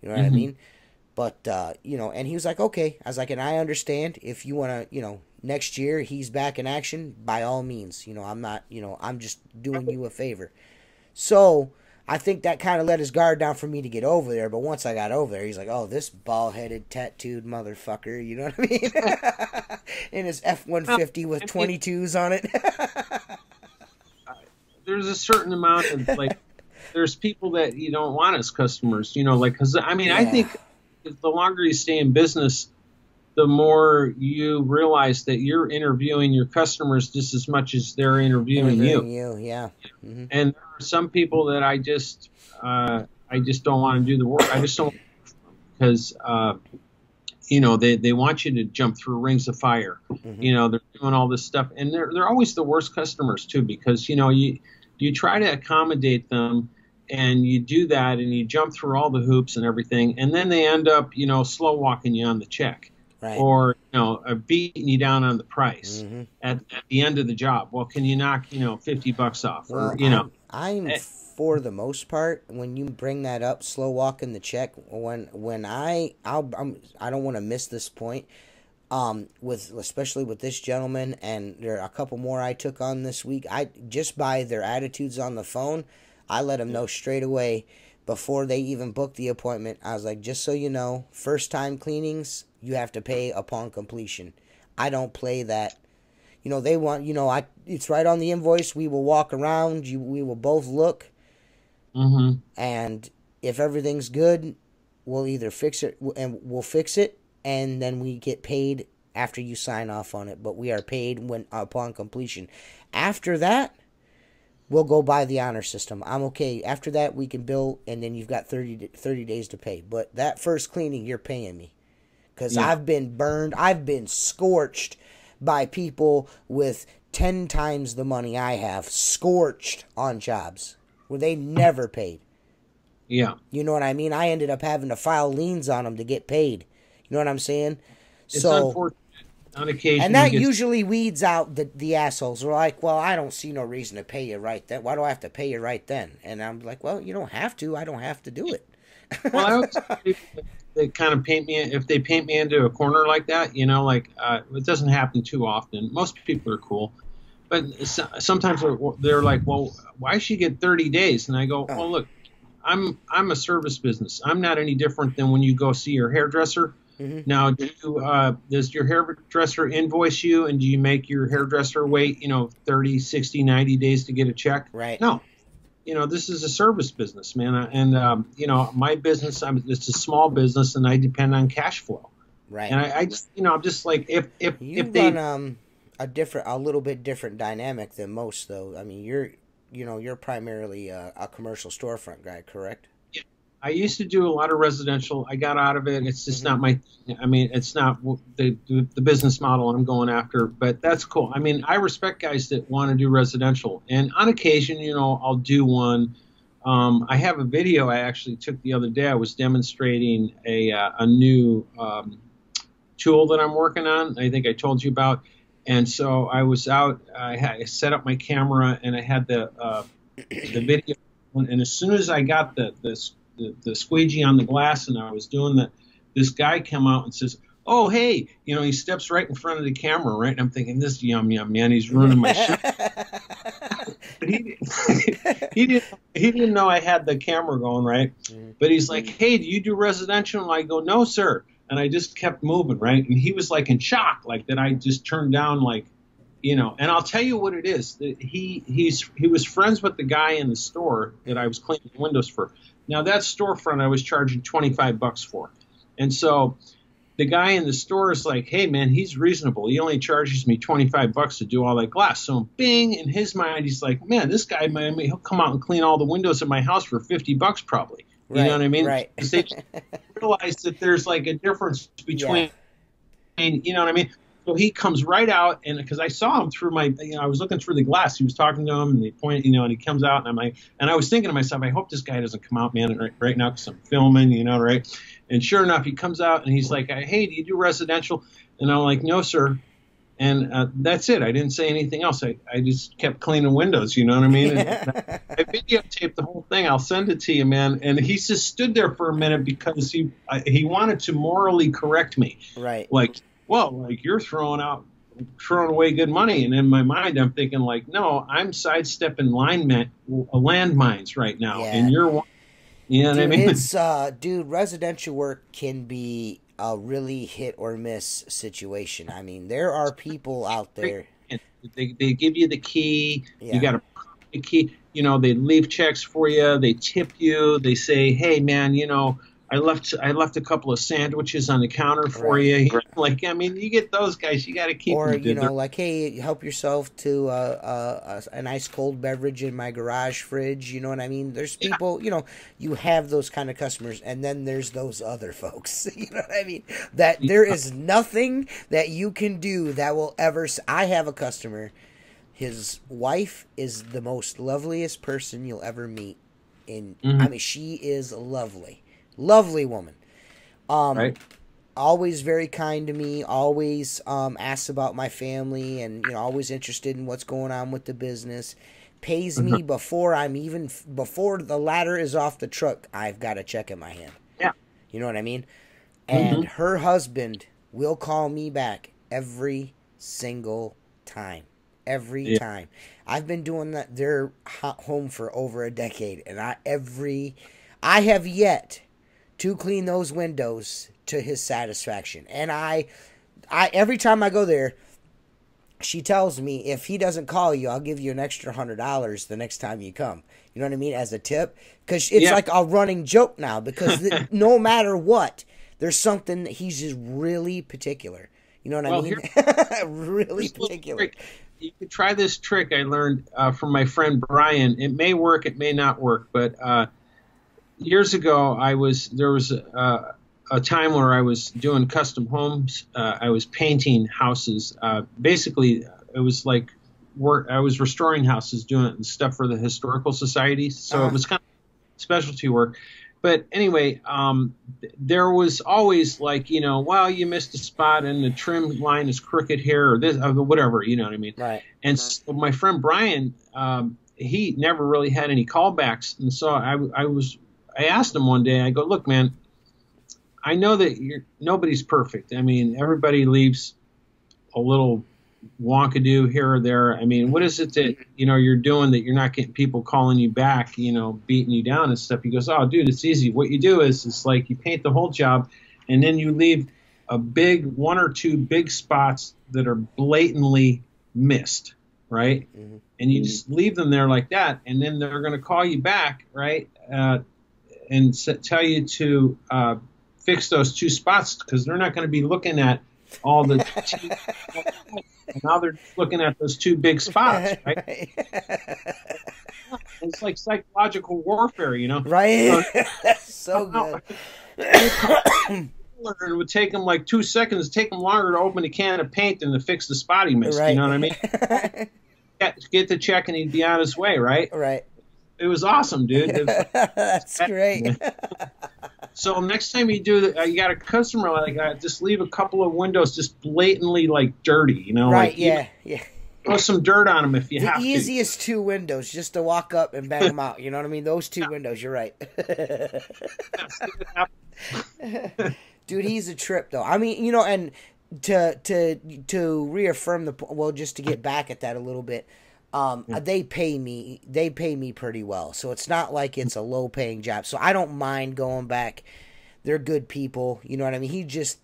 You know what I mean? But, and he was like, okay. I was like, and I understand if you want to, next year he's back in action, by all means. I'm not, I'm just doing you a favor. So I think that kind of let his guard down for me to get over there. But once I got over there, he's like, oh, this bald-headed, tattooed motherfucker. You know what I mean? In his F-150 with 22s on it. There's a certain amount of, like, there's people that you don't want as customers, because, I think the longer you stay in business, the more you realize that you're interviewing your customers just as much as they're interviewing you. Yeah. Mm-hmm. And there are some people that I just don't want to do the work. I just don't, because they want you to jump through rings of fire. Mm-hmm. They're doing all this stuff, and they're always the worst customers too, because you try to accommodate them. And you do that, and you jump through all the hoops and everything, and then they end up, slow walking you on the check, right. Or beating you down on the price at the end of the job. Well, can you knock $50 off? Well, or I'm for the most part, when you bring that up, slow walking the check. When I don't want to miss this point. Especially with this gentleman, and there are a couple more I took on this week. I just by their attitudes on the phone. I let them know straight away before they even booked the appointment. I was like, just so you know, first time cleanings, you have to pay upon completion. I don't play that. They want, it's right on the invoice. We will walk around. We will both look. Mm-hmm. And if everything's good, we'll either fix it and then we get paid after you sign off on it. But we are paid upon completion. After that, we'll go by the honor system. I'm okay. After that, we can bill, and then you've got 30 days to pay. But that first cleaning, you're paying me. Because I've been burned. I've been scorched by people with 10 times the money I have. Scorched on jobs where they never paid. Yeah. You know what I mean? I ended up having to file liens on them to get paid. You know what I'm saying? It's unfortunate. On occasion, and that usually weeds out the assholes. We're like, well, I don't see no reason to pay you right then. Why do I have to pay you right then? And I'm like, well, you don't have to. I don't have to do it. Well, I always people that kind of paint me, if they paint me into a corner like that, it doesn't happen too often. Most people are cool. But sometimes they're like, well, why should you get 30 days? And I go, well, look, I'm a service business. I'm not any different than when you go see your hairdresser. Mm-hmm. Now, does your hairdresser invoice you, and do you make your hairdresser wait, 30, 60, 90 days to get a check? Right. No. This is a service business, man. And, my business, it's a small business, and I depend on cash flow. Right. And I just, I'm just like, You if they, run a little bit different dynamic than most, though. I mean, you're primarily a commercial storefront guy, correct? I used to do a lot of residential. I got out of it. It's just not my. I mean, it's not the business model I'm going after. But that's cool. I mean, I respect guys that want to do residential, and on occasion, I'll do one. I have a video I actually took the other day. I was demonstrating a new tool that I'm working on. I think I told you about. And so I was out. I set up my camera, and I had the video. And as soon as I got the squeegee on the glass and I was doing that, this guy came out and says, "Oh, hey," he steps right in front of the camera, right? And I'm thinking, this yum man, he's ruining my shit. But he didn't know I had the camera going, right? But he's like, "Hey, do you do residential?" And I go, "No, sir." And I just kept moving, right? And he was like in shock, like that I just turned down, like, and I'll tell you what it is. That he was friends with the guy in the store that I was cleaning the windows for. Now that storefront I was charging $25 for. And so the guy in the store is like, "Hey man, he's reasonable. He only charges me $25 to do all that glass." So bing, in his mind, he's like, "Man, this guy, he'll come out and clean all the windows in my house for $50 probably." You know what I mean? Right. Because they realize that there's like a difference between, you know what I mean? So he comes right out, and because I saw him through my, I was looking through the glass. He was talking to him, and they point, and he comes out, and I'm like, and I was thinking to myself, I hope this guy doesn't come out, man, right now, because I'm filming, right? And sure enough, he comes out, and he's like, "Hey, do you do residential?" And I'm like, "No, sir." And that's it. I didn't say anything else. I just kept cleaning windows, you know what I mean? And I videotaped the whole thing. I'll send it to you, man. And he just stood there for a minute because he wanted to morally correct me. Right. Like, well, like you're throwing away good money. And in my mind, I'm thinking like, no, I'm sidestepping landmines right now. Yeah. And you're, you know what I mean? It's, dude, residential work can be a really hit or miss situation. I mean, there are people out there. They give you the key. Yeah. You got to put the key. They leave checks for you. They tip you. They say, "Hey, man, I left a couple of sandwiches on the counter for you." Like, I mean, you get those guys. You got to keep or them. Like, "Hey, help yourself to a nice cold beverage in my garage fridge." You know what I mean? There's people, you have those kind of customers, and then there's those other folks. You know what I mean? That there is nothing that you can do that will ever. I have a customer. His wife is the most loveliest person you'll ever meet. I mean, she is lovely. Lovely woman. Right. Always very kind to me. Always asks about my family, and always interested in what's going on with the business. Pays me before the ladder is off the truck. I've got a check in my hand. Yeah. You know what I mean? And her husband will call me back every single time. Every time. I've been doing their home for over a decade, and I have yet to clean those windows to his satisfaction. And I every time I go there, she tells me, if he doesn't call you, I'll give you an extra $100 the next time you come. You know what I mean? As a tip. Because it's like a running joke now. Because no matter what, there's something that he's just really particular. You know what I mean? Really particular. You could try this trick I learned from my friend Brian. It may work, it may not work, but years ago, there was a time where I was doing custom homes. I was painting houses. Basically, it was like I was restoring houses, doing stuff for the historical societies. So it was kind of specialty work. But anyway, there was always like, well, you missed a spot and the trim line is crooked here or this or whatever, you know what I mean? Right. And so my friend Brian, he never really had any callbacks. And so I asked him one day, I go, "Look, man, I know that nobody's perfect. I mean, everybody leaves a little wonkadoo here or there. I mean, what is it that, you're doing that you're not getting people calling you back, beating you down and stuff?" He goes, "Oh, dude, it's easy. What you do is it's like you paint the whole job and then you leave one or two big spots that are blatantly missed, right? Mm-hmm. And you just leave them there like that, and then they're going to call you back, right? And tell you to fix those two spots because they're not going to be looking at all the and now they're looking at those two big spots, right? It's like psychological warfare, you know? Right. So good. It would take them like 2 seconds, take them longer to open a can of paint than to fix the spot he missed. Right. You know what I mean? Get the check and he'd be on his way, right? Right. It was awesome, dude. That's great. So next time you do that, you got a customer like just leave a couple of windows just blatantly like dirty, you know? Right. Like, yeah. Throw some dirt on them if you have to. The easiest two windows, just to walk up and bang them out. You know what I mean? Those two windows. You're right. Dude, he's a trip though. I mean, you know, and to reaffirm just to get back at that a little bit. They pay me pretty well, so it's not like it's a low paying job. So I don't mind going back. They're good people, you know what I mean. You just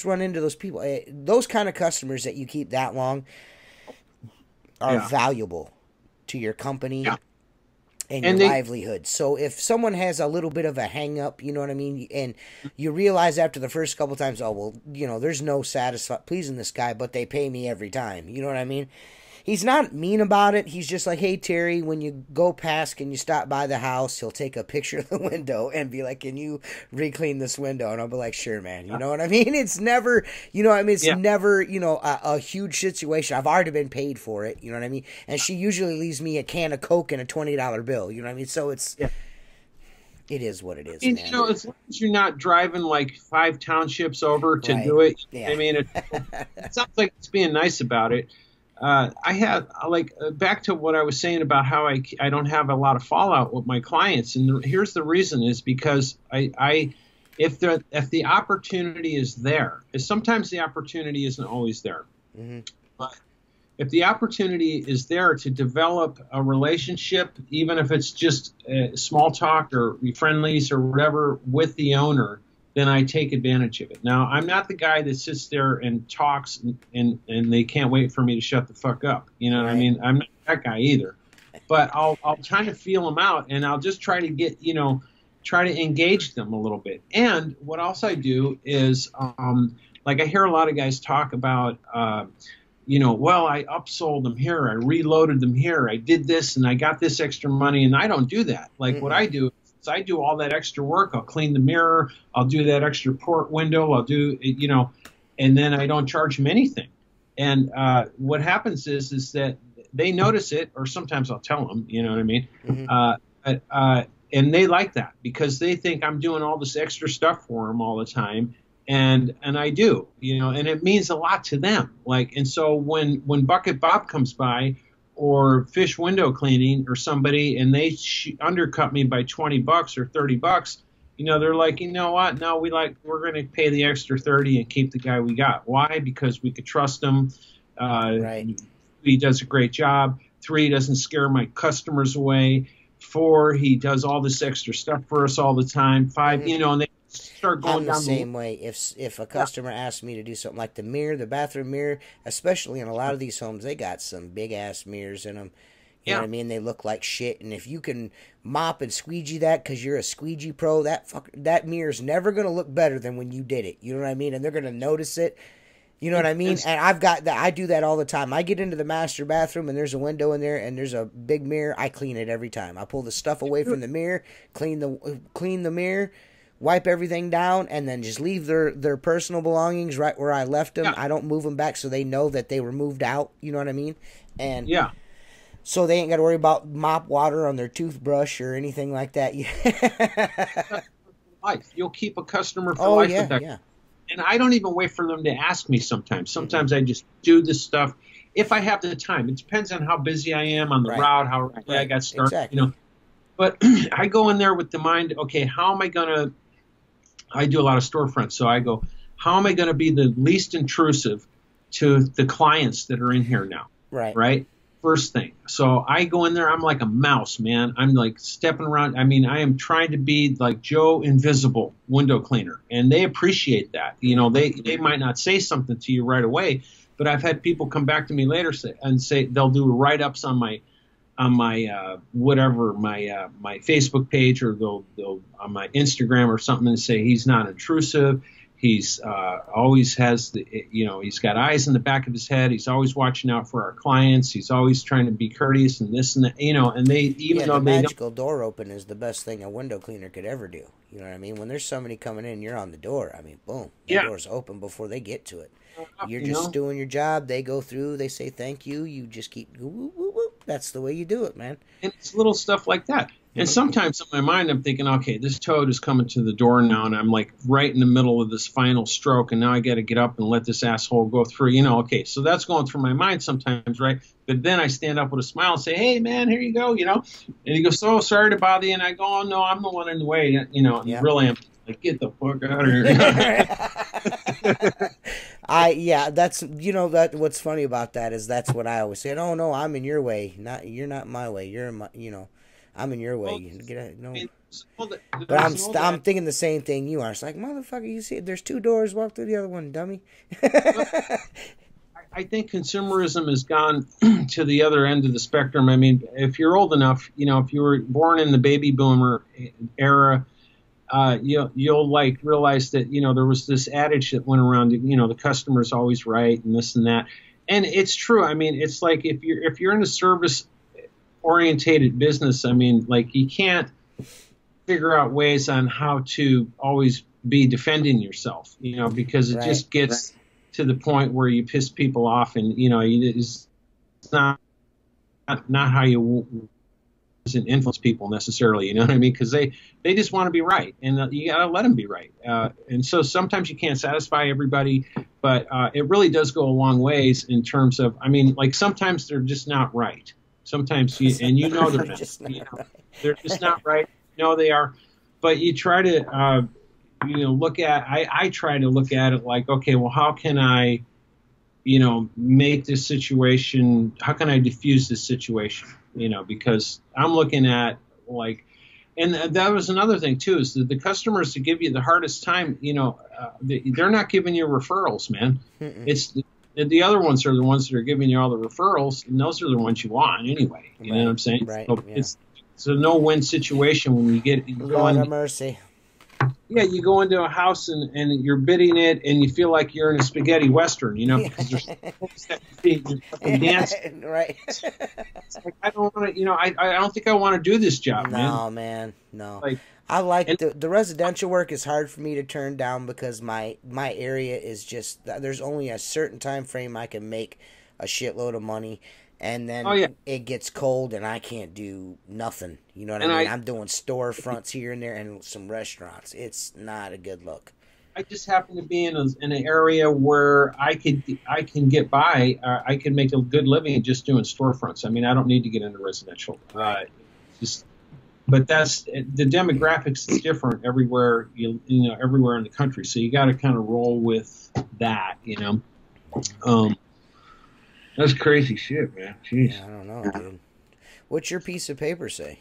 run into those people, those kind of customers that you keep that long are valuable to your company and your livelihood. So if someone has a little bit of a hang up, you know what I mean, and you realize after the first couple times, oh well, you know, there's no pleasing this guy, but they pay me every time. You know what I mean? He's not mean about it. He's just like, hey, Terry, when you go past, can you stop by the house? He'll take a picture of the window and be like, can you re-clean this window? And I'll be like, sure, man. You know what I mean? It's never, you know what I mean? It's never, you know, a huge situation. I've already been paid for it. You know what I mean? And she usually leaves me a can of Coke and a $20 bill. You know what I mean? So it's... Yeah. It is what it is, and, man. You know, as long as you're not driving like 5 townships over to do it, I mean, it sounds like it's being nice about it. I have back to what I was saying about how I don't have a lot of fallout with my clients, and here's the reason is because if the opportunity is there, and sometimes the opportunity isn't always there, but if the opportunity is there to develop a relationship, even if it's just small talk or friendlies or whatever with the owner, then I take advantage of it. Now, I'm not the guy that sits there and talks and they can't wait for me to shut the fuck up. You know what I mean? I'm not that guy either. But I'll try to feel them out, and I'll just try to try to engage them a little bit. And what else I do is, like I hear a lot of guys talk about, well, I upsold them here, I reloaded them here, I did this, and I got this extra money, and I don't do that. Like what I do is I do all that extra work. I'll clean the mirror, I'll do that extra port window, I'll do, and then I don't charge them anything. And what happens is that they notice it, or sometimes I'll tell them, you know what I mean? And they like that because they think I'm doing all this extra stuff for them all the time. And I do, and it means a lot to them. And so when Bucket Bob comes by or Fish Window Cleaning or somebody and they undercut me by $20 or $30, they're like, you know what? No, we're going to pay the extra 30 and keep the guy we got. Why? Because we could trust him. Right. He does a great job. 3, he doesn't scare my customers away. 4, he does all this extra stuff for us all the time. 5, and they start going down the same way. If a customer asks me to do something like the bathroom mirror, especially in a lot of these homes, they got some big ass mirrors in them. You know what I mean? They look like shit. And if you can mop and squeegee that because you're a squeegee pro, that mirror's never going to look better than when you did it. You know what I mean? And they're going to notice it. You know what I mean? And I've got that. I do that all the time. I get into the master bathroom and there's a window in there and there's a big mirror. I clean it every time. I pull the stuff away from the mirror, clean the mirror, wipe everything down, and then just leave their personal belongings right where I left them. I don't move them back so they know that they were moved out. You know what I mean? And so they ain't got to worry about mop water on their toothbrush or anything like that. Life. You'll keep a customer for life with that. Yeah. And I don't even wait for them to ask me sometimes. Sometimes I just do this stuff if I have the time. It depends on how busy I am on the route, how I got started, exactly. But I go in there with the mind, okay, how am I going to – I do a lot of storefronts, so I go, how am I going to be the least intrusive to the clients that are in here now? Right? First thing. So I go in there, I'm like a mouse, man. I'm like stepping around. I mean, I am trying to be like Joe Invisible window cleaner, and they appreciate that. They might not say something to you right away, but I've had people come back to me later and say they'll do write-ups on on my whatever my Facebook page, or they'll on my Instagram or something, and say he's not intrusive. He's always has he's got eyes in the back of his head. He's always watching out for our clients. He's always trying to be courteous and this and that, and they the magical door open is the best thing a window cleaner could ever do. You know what I mean? When there's somebody coming in, you're on the door. I mean, boom, the door's open before they get to it. You're just doing your job. They go through. They say thank you. You just keep whoop, whoop, whoop. That's the way you do it, man. And it's little stuff like that. And sometimes in my mind, I'm thinking, okay, this toad is coming to the door now, and I'm like right in the middle of this final stroke, and now I got to get up and let this asshole go through. Okay, so that's going through my mind sometimes, right? But then I stand up with a smile and say, hey, man, here you go, And he goes, so sorry to bother you. And I go, oh, no, I'm the one in the way, and really I'm like, get the fuck out of here. That's that. What's funny about that is that's what I always say. Oh no, I'm in your way. You're not in my way. You're in my. I'm in your way. But I'm thinking the same thing you are. It's like, motherfucker, you see, there's two doors. Walk through the other one, dummy. I think consumerism has gone to the other end of the spectrum. I mean, if you're old enough, if you were born in the baby boomer era. You'll like realize that there was this adage that went around, the customer's always right and this and that, and it's true. I mean, it's like if you're in a service orientated business, I mean, like you can't figure out ways on how to always be defending yourself, because it just gets to the point where you piss people off, and it's not how you and influence people necessarily, you know what I mean? Because they just want to be right, and you got to let them be right. And so sometimes you can't satisfy everybody, but it really does go a long ways in terms of, I mean, like sometimes they're just not right. Sometimes they're not. They're just not right. No, they are. But you try to, look at. I try to look at it like, okay, well, how can I, make this situation? How can I diffuse this situation? Because I'm looking at like, and that was another thing too, is that the customers that give you the hardest time, they're not giving you referrals, man. Mm-mm. It's the other ones are the ones that are giving you all the referrals, and those are the ones you want anyway. You know what I'm saying? Right. So it's a no-win situation when you get Lord have mercy. Yeah, you go into a house and you're bidding it, and you feel like you're in a spaghetti western, because there's you're fucking dancing. Right. It's like, I don't want to, I don't think I want to do this job, man. No, man, no. Like, I like the residential work is hard for me to turn down because my area is just, there's only a certain time frame I can make a shitload of money. And then it gets cold, and I can't do nothing. You know what I mean? I'm doing storefronts here and there, and some restaurants. It's not a good look. I just happen to be in an area where I can get by. I can make a good living just doing storefronts. I mean, I don't need to get into residential. But that's the demographics is different everywhere. Everywhere in the country. So you got to kind of roll with that. That's crazy shit, man. Jeez. Yeah, I don't know, dude. What's your piece of paper say?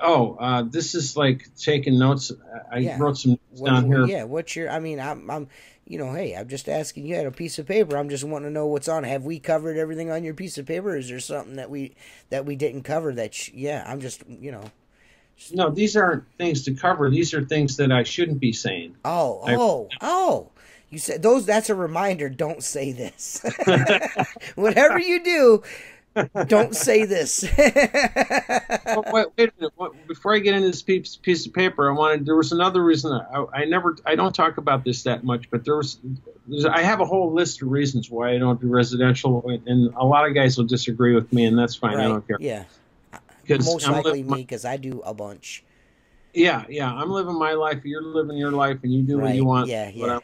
Oh, this is like taking notes. I wrote some notes down here. Yeah, what's your? I mean, I'm hey, I'm just asking. You had a piece of paper. I'm just wanting to know what's on. Have we covered everything on your piece of paper? Or is there something that we didn't cover? I'm just No, these aren't things to cover. These are things that I shouldn't be saying. Oh. You said those. That's a reminder. Don't say this. Whatever you do, don't say this. Wait a minute. Before I get into this piece of paper, there was another reason I don't talk about this that much, but I have a whole list of reasons why I don't do residential, and a lot of guys will disagree with me, and that's fine. Right. I don't care. Yeah. Most likely me, because I do a bunch. Yeah. I'm living my life. You're living your life, and you do what you want. Yeah.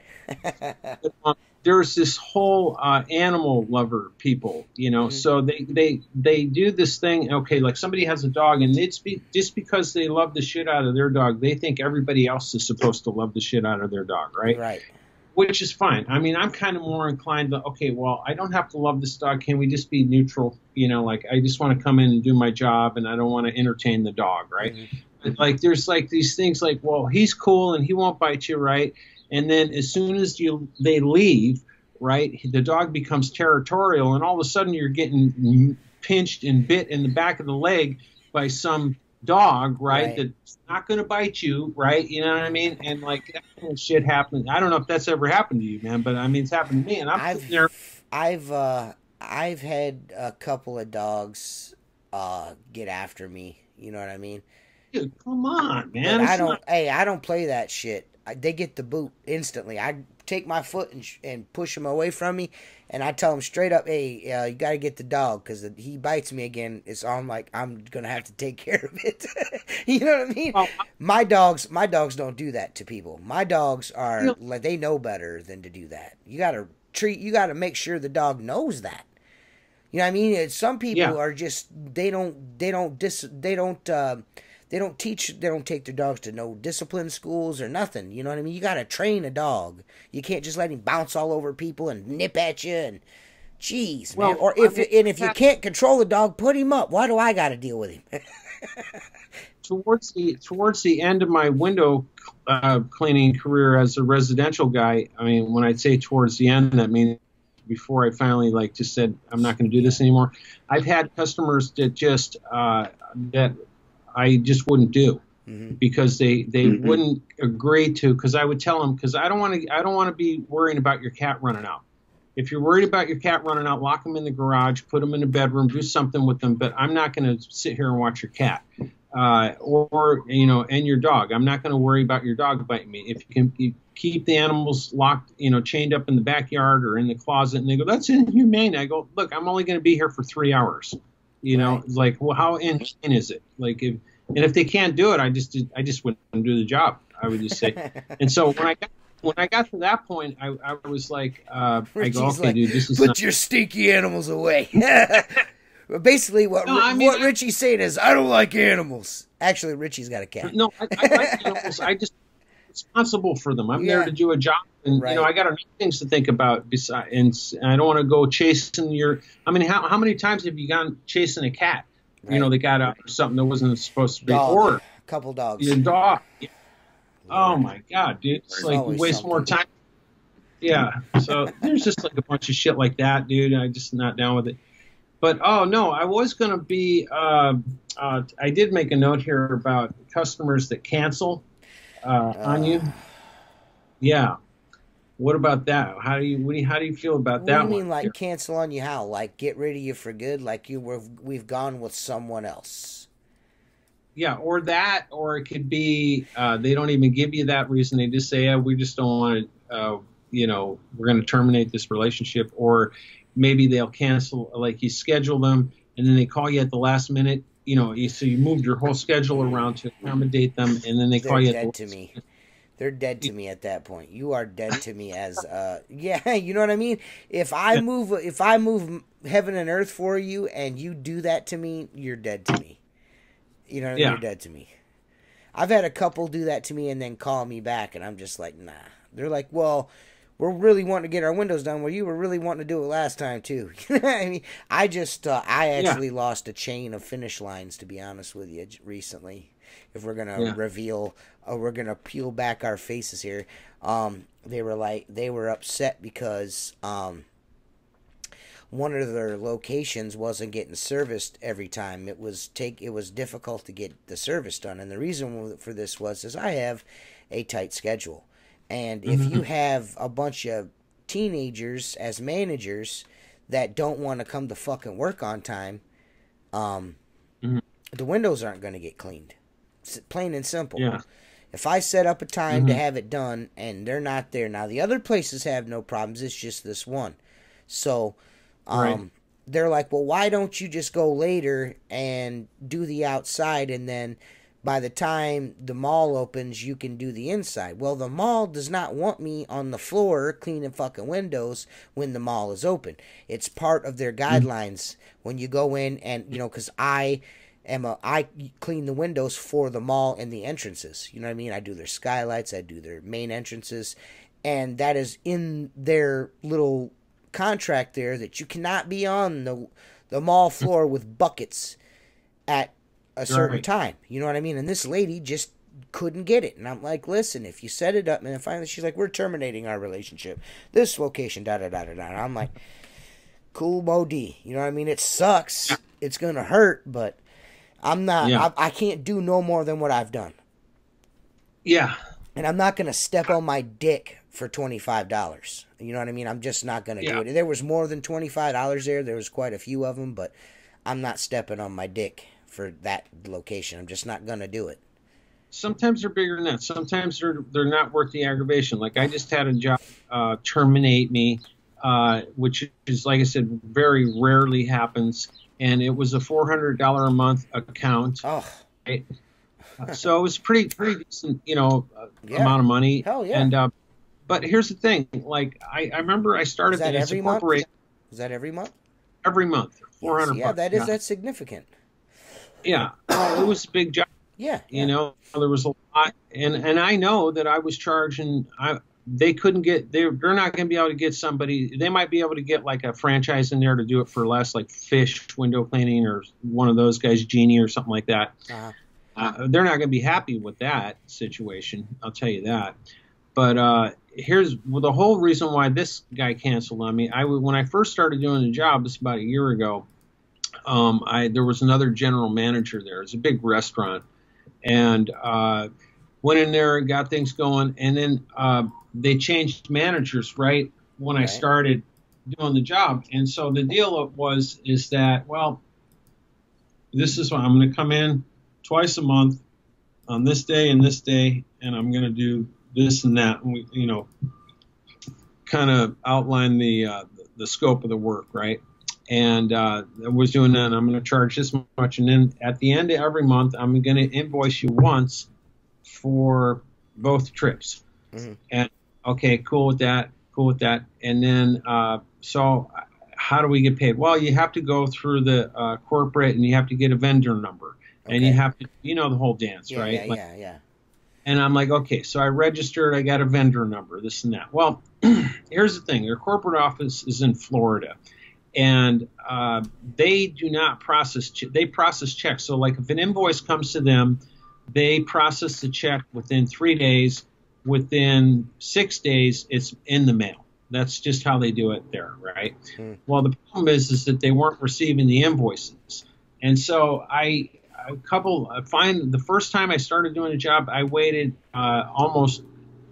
There's this whole animal lover people, Mm-hmm. So they do this thing. Okay, like somebody has a dog, and just because they love the shit out of their dog, they think everybody else is supposed to love the shit out of their dog, right? Right. Which is fine. I mean, I'm kind of more inclined to, okay, well, I don't have to love this dog. Can we just be neutral? Like I just want to come in and do my job, and I don't want to entertain the dog, right? Mm-hmm. But like there's like these things like, well, he's cool and he won't bite you, right? And then as soon as they leave, right? The dog becomes territorial, and all of a sudden you're getting pinched and bit in the back of the leg by some dog, right? That's not going to bite you, right? You know what I mean? And like that kind of shit happens. I don't know if that's ever happened to you, man, but I mean it's happened to me, and I'm sitting there. I've had a couple of dogs get after me. You know what I mean? Dude, come on, man. I don't play that shit. They get the boot instantly. I take my foot and push them away from me, and I tell them straight up, hey, you got to get the dog, because he bites me again. It's on, like, I'm going to have to take care of it. You know what I mean? Well, my dogs don't do that to people. My dogs are, like, they know better than to do that. You got to make sure the dog knows that. You know what I mean? Some people are just, they don't take their dogs to no discipline schools or nothing. You know what I mean? You got to train a dog. You can't just let him bounce all over people and nip at you and, jeez, man. Or if you can't control the dog, put him up. Why do I got to deal with him? Towards the end of my window cleaning career as a residential guy, I mean, when I'd say towards the end, that means before I finally just said I'm not going to do this anymore. I've had customers that just that I just wouldn't do because they wouldn't agree to, because I would tell them, because I don't want to be worrying about your cat running out. If you're worried about your cat running out, lock them in the garage, put them in the bedroom, do something with them. But I'm not going to sit here and watch your cat or and your dog. I'm not going to worry about your dog biting me. If you keep the animals locked, chained up in the backyard or in the closet, and they go, that's inhumane. I go, look, I'm only going to be here for 3 hours. It's like, well, how inhumane is it? Like, if they can't do it, I just wouldn't do the job. I would just say. And so when I got to that point, I was like, I go, okay, dude, this is put your stinky animals away. Basically, what Richie's saying is, I don't like animals. Actually, Richie's got a cat. No, I like animals. I just responsible for them. I'm there to do a job, and I got enough things to think about. Besides, and I don't want to go chasing your. I mean, how many times have you gone chasing a cat? Right. They got out or something that wasn't supposed to be. Or a couple dogs. Your dog. Yeah. Oh my God, dude! It's like you waste more time. Yeah. So there's just like a bunch of shit like that, dude. I'm just not down with it. But no, I was going to be. I did make a note here about customers that cancel on you. Yeah. What about that? How do you feel about that? What do you mean, like cancel on you? How? Like get rid of you for good? Like we've gone with someone else? Yeah, or it could be they don't even give you that reason. They just say, yeah, we just don't want to. We're going to terminate this relationship, or maybe they'll cancel. Like you schedule them, and then they call you at the last minute. So you moved your whole schedule around to accommodate them, and then they call you. Dead to me. They're dead to me at that point. You are dead to me as you know what I mean? If I move heaven and earth for you and you do that to me, you're dead to me. You know what I mean? You're dead to me. I've had a couple do that to me and then call me back, and I'm just like, nah. They're like, well, we're really wanting to get our windows done. Well, you were really wanting to do it last time too. You know what I mean? I actually lost a chain of finish lines, to be honest with you, recently. If we're gonna reveal, we're gonna peel back our faces here. They were upset because one of their locations wasn't getting serviced every time. It was difficult to get the service done, and the reason for this is I have a tight schedule, and if you have a bunch of teenagers as managers that don't want to come to fucking work on time, the windows aren't going to get cleaned. Plain and simple. Yeah. If I set up a time to have it done and they're not there, now the other places have no problems. It's just this one. So they're like, well, why don't you just go later and do the outside, and then by the time the mall opens, you can do the inside. Well, the mall does not want me on the floor cleaning fucking windows when the mall is open. It's part of their guidelines when you go in, and because I clean the windows for the mall and the entrances. You know what I mean? I do their skylights, I do their main entrances, and that is in their little contract there, that you cannot be on the mall floor with buckets at a certain time. You know what I mean? And this lady just couldn't get it. And I'm like, listen, if you set it up, and then finally she's like, we're terminating our relationship. This location, da-da-da-da-da. And I'm like, cool, Mo-D. You know what I mean? It sucks. Yeah. It's going to hurt, but I'm not, I can't do no more than what I've done. Yeah. And I'm not going to step on my dick for $25. You know what I mean? I'm just not going to do it. There was more than $25 there. There was quite a few of them, but I'm not stepping on my dick for that location. I'm just not going to do it. Sometimes they're bigger than that. Sometimes they're not worth the aggravation. Like I just had a job terminate me, which is, like I said, very rarely happens. And it was a $400 a month account. Oh. Right? So it was pretty decent, amount of money. Hell yeah. And but here's the thing, like I remember I started as a corporation. Is that every month? Every month, $400. Yeah, that's significant. Yeah, well, it was a big job. Yeah. There was a lot, and I know that I was charging. They couldn't get. They're not going to be able to get somebody. They might be able to get like a franchise in there to do it for less, like Fish window cleaning or one of those guys, Genie or something like that. They're not going to be happy with that situation. I'll tell you that. But here's the whole reason why this guy canceled on me. When I first started doing the job, this about a year ago, there was another general manager there. It's a big restaurant, and went in there and got things going. And then they changed managers right when I started doing the job. And so the deal is that, well, this is what I'm going to come in twice a month on this day and this day, and I'm going to do this and that. And we, kind of outline the scope of the work, right? And I was doing that, and I'm going to charge this much. And then at the end of every month, I'm going to invoice you once for both trips. Mm-hmm. And okay, cool with that. And then, so how do we get paid? Well, you have to go through the corporate, and you have to get a vendor number. Okay. And you have to, the whole dance, right? Yeah. And I'm like, okay, so I registered, I got a vendor number, this and that. Well, here's the thing. Their corporate office is in Florida, and they do not process, they process checks. So like if an invoice comes to them, they process the check within 3 days. Within 6 days, it's in the mail. That's just how they do it there, right? Well, the problem is that they weren't receiving the invoices. And so the first time I started doing a job, I waited almost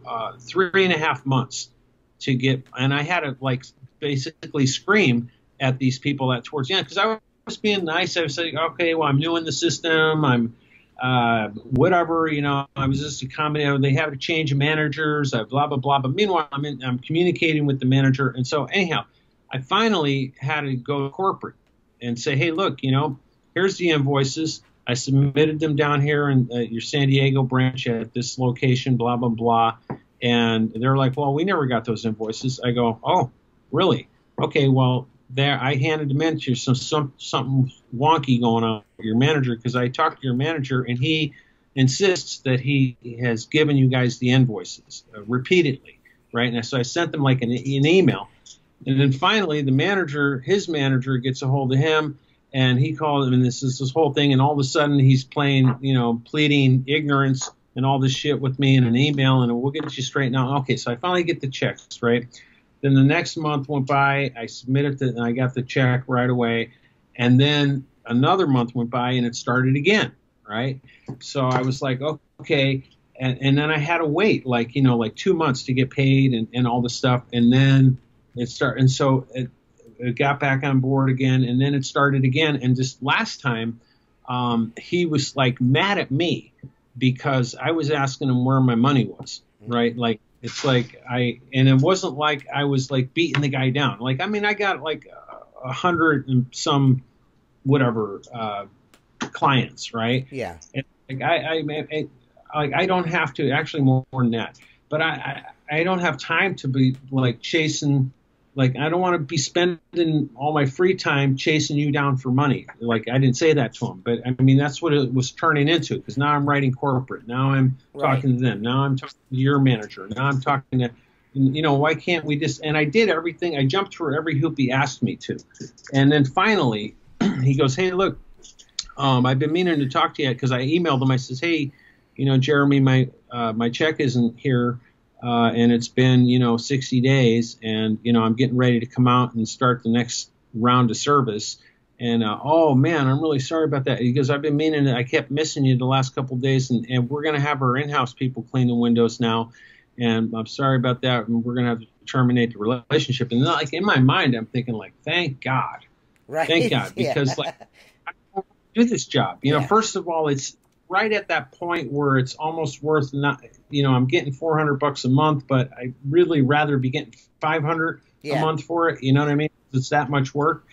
3.5 months to get, and I had to like basically scream at these people towards the end, because I was being nice. I was saying, okay, well, I'm new in the system. I'm whatever, I was just accommodating. They have to change managers, blah, blah, blah. But meanwhile, I'm communicating with the manager. And so anyhow, I finally had to go corporate and say, hey, look, here's the invoices. I submitted them down here in your San Diego branch at this location, blah, blah, blah. And they're like, well, we never got those invoices. I go, oh, really? Okay, well, there I handed them in to something wonky going on with your manager, because I talked to your manager, and he insists that he has given you guys the invoices repeatedly, right? And so I sent them like an email. And then finally, his manager gets a hold of him, and he called him, and this whole thing, and all of a sudden he's playing, pleading ignorance and all this shit with me in an email, and we'll get you straightened out. Okay, so I finally get the checks, right? Then the next month went by, I submitted it, and I got the check right away. And then another month went by, and it started again, right? So I was like, okay. And then I had to wait, like 2 months to get paid and all this stuff. And then it started, and so it got back on board again, and then it started again. And just last time, he was like mad at me because I was asking him where my money was, right? Like, it's like and it wasn't like I was like beating the guy down. Like, I mean, I got like 100 and some whatever clients, right? Yeah. And like I don't have to, actually more than that, but I don't have time to be like chasing. Like, I don't want to be spending all my free time chasing you down for money. Like, I didn't say that to him, but I mean, that's what it was turning into, because now I'm writing corporate. Now I'm talking to them. Now I'm talking to your manager. Now I'm talking to, why can't we just, and I did everything. I jumped through every hoop he asked me to. And then finally, he goes, hey, look, I've been meaning to talk to you, because I emailed him. I says, hey, Jeremy, my check isn't here, and it's been 60 days, and I'm getting ready to come out and start the next round of service. And oh man, I'm really sorry about that, because I've been meaning it. I kept missing you the last couple of days, and we're going to have our in-house people clean the windows now, and I'm sorry about that, and we're going to have to terminate the relationship. And like in my mind, I'm thinking like, thank God, Right. thank God, because like I don't do this job. First of all, it's right at that point where it's almost worth not. I'm getting $400 a month, but I really rather be getting $500 a month for it. You know what I mean? It's that much work.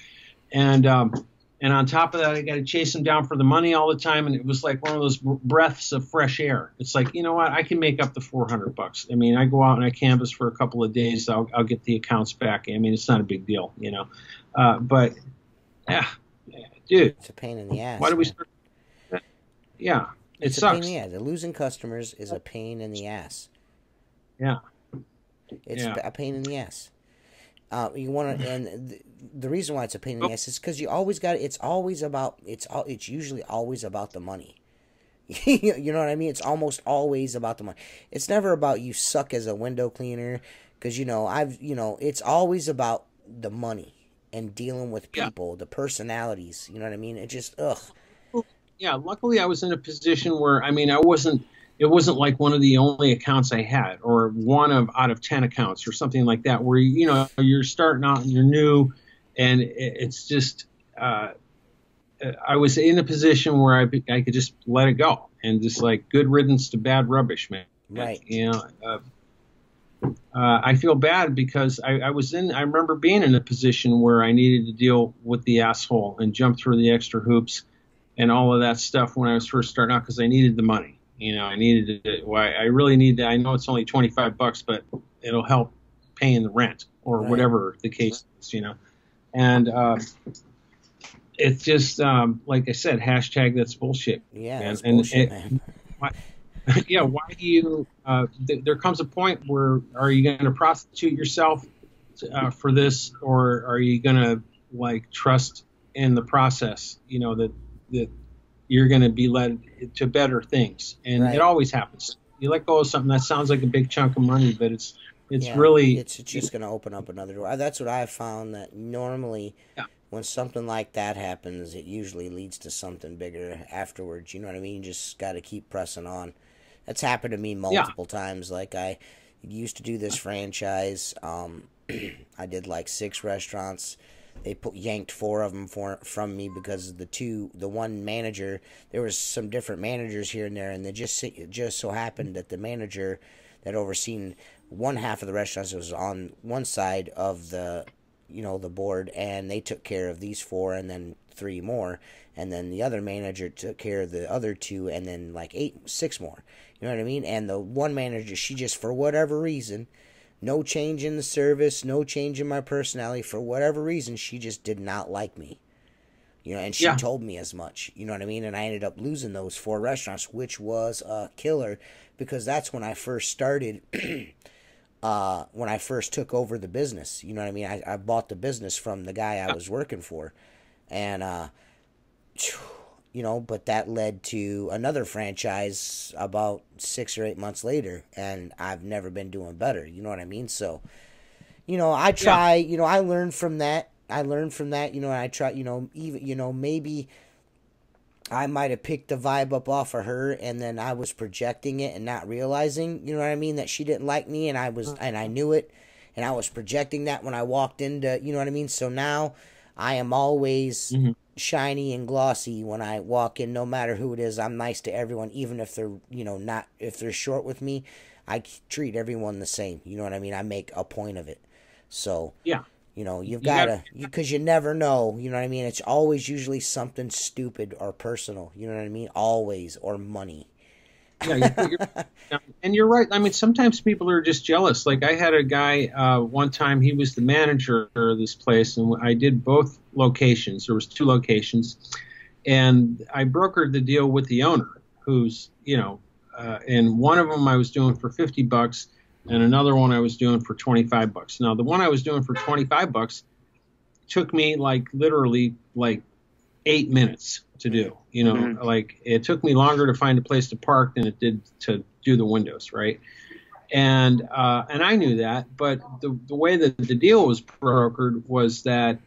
And on top of that, I got to chase them down for the money all the time. And it was like one of those breaths of fresh air. It's like, you know what? I can make up the $400. I mean, I go out and I canvas for a couple of days. I'll get the accounts back. I mean, it's not a big deal, but yeah, dude, it's a pain in the ass. Why do we start? Yeah, it's sucks. A pain in the ass. The losing customers is a pain in the ass. Yeah, it's a pain in the ass. You want to, and the reason why it's a pain in the ass is because you always got. It's usually always about the money. You know what I mean? It's almost always about the money. It's never about you suck as a window cleaner, because it's always about the money and dealing with people, the personalities. You know what I mean? It just Yeah, luckily I was in a position where it wasn't like one of the only accounts I had, or one out of 10 accounts or something like that, where, you're starting out and you're new, and it's just, I was in a position where I could just let it go and just like good riddance to bad rubbish, man. Right. I feel bad because I remember being in a position where I needed to deal with the asshole and jump through the extra hoops and all of that stuff when I was first starting out, because I needed the money. I needed it. I really need that. I know it's only $25, but it'll help paying the rent or whatever the case is, And it's just like I said, hashtag that's bullshit. Yeah, that's bullshit, man. Why do you? There comes a point where, are you going to prostitute yourself for this, or are you going to like trust in the process? That you're going to be led to better things. And it always happens. You let go of something that sounds like a big chunk of money, but it's really... It's just going to open up another door. That's what I've found, that normally when something like that happens, it usually leads to something bigger afterwards. You know what I mean? You just got to keep pressing on. That's happened to me multiple times. Like, I used to do this franchise. I did like 6 restaurants. They yanked 4 of them from me because the one manager, there was some different managers here and there, and it just so happened that the manager that overseen one half of the restaurants was on one side of the board, and they took care of these 4 and then 3 more, and then the other manager took care of the other 2, and then like 6 more. You know what I mean? And the one manager, she just, for whatever reason, no change in the service, no change in my personality. For whatever reason, she just did not like me. And she told me as much. You know what I mean? And I ended up losing those 4 restaurants, which was a killer, because that's when I first started, when I first took over the business. You know what I mean? I bought the business from the guy I was working for. And, but that led to another franchise about 6 or 8 months later, and I've never been doing better. You know what I mean? So, I try, I learned from that. And I try, even, maybe I might have picked the vibe up off of her, and then I was projecting it and not realizing, you know what I mean, that she didn't like me, and I knew it, and I was projecting that when I walked into, you know what I mean? So now I am always shiny and glossy when I walk in, no matter who it is. I'm nice to everyone, even if they're, if they're short with me. I treat everyone the same. You know what I mean? I make a point of it. So, you've got to, because you never know, you know what I mean? It's always usually something stupid or personal, you know what I mean? Always, or money. And you're right. I mean, sometimes people are just jealous. Like, I had a guy one time, he was the manager of this place, and I did both locations. There was 2 locations, and I brokered the deal with the owner, who's, and one of them I was doing for $50, and another one I was doing for $25. Now, the one I was doing for $25 took me literally 8 minutes to do. You know, like it took me longer to find a place to park than it did to do the windows, right? And I knew that, but the way that the deal was brokered was that,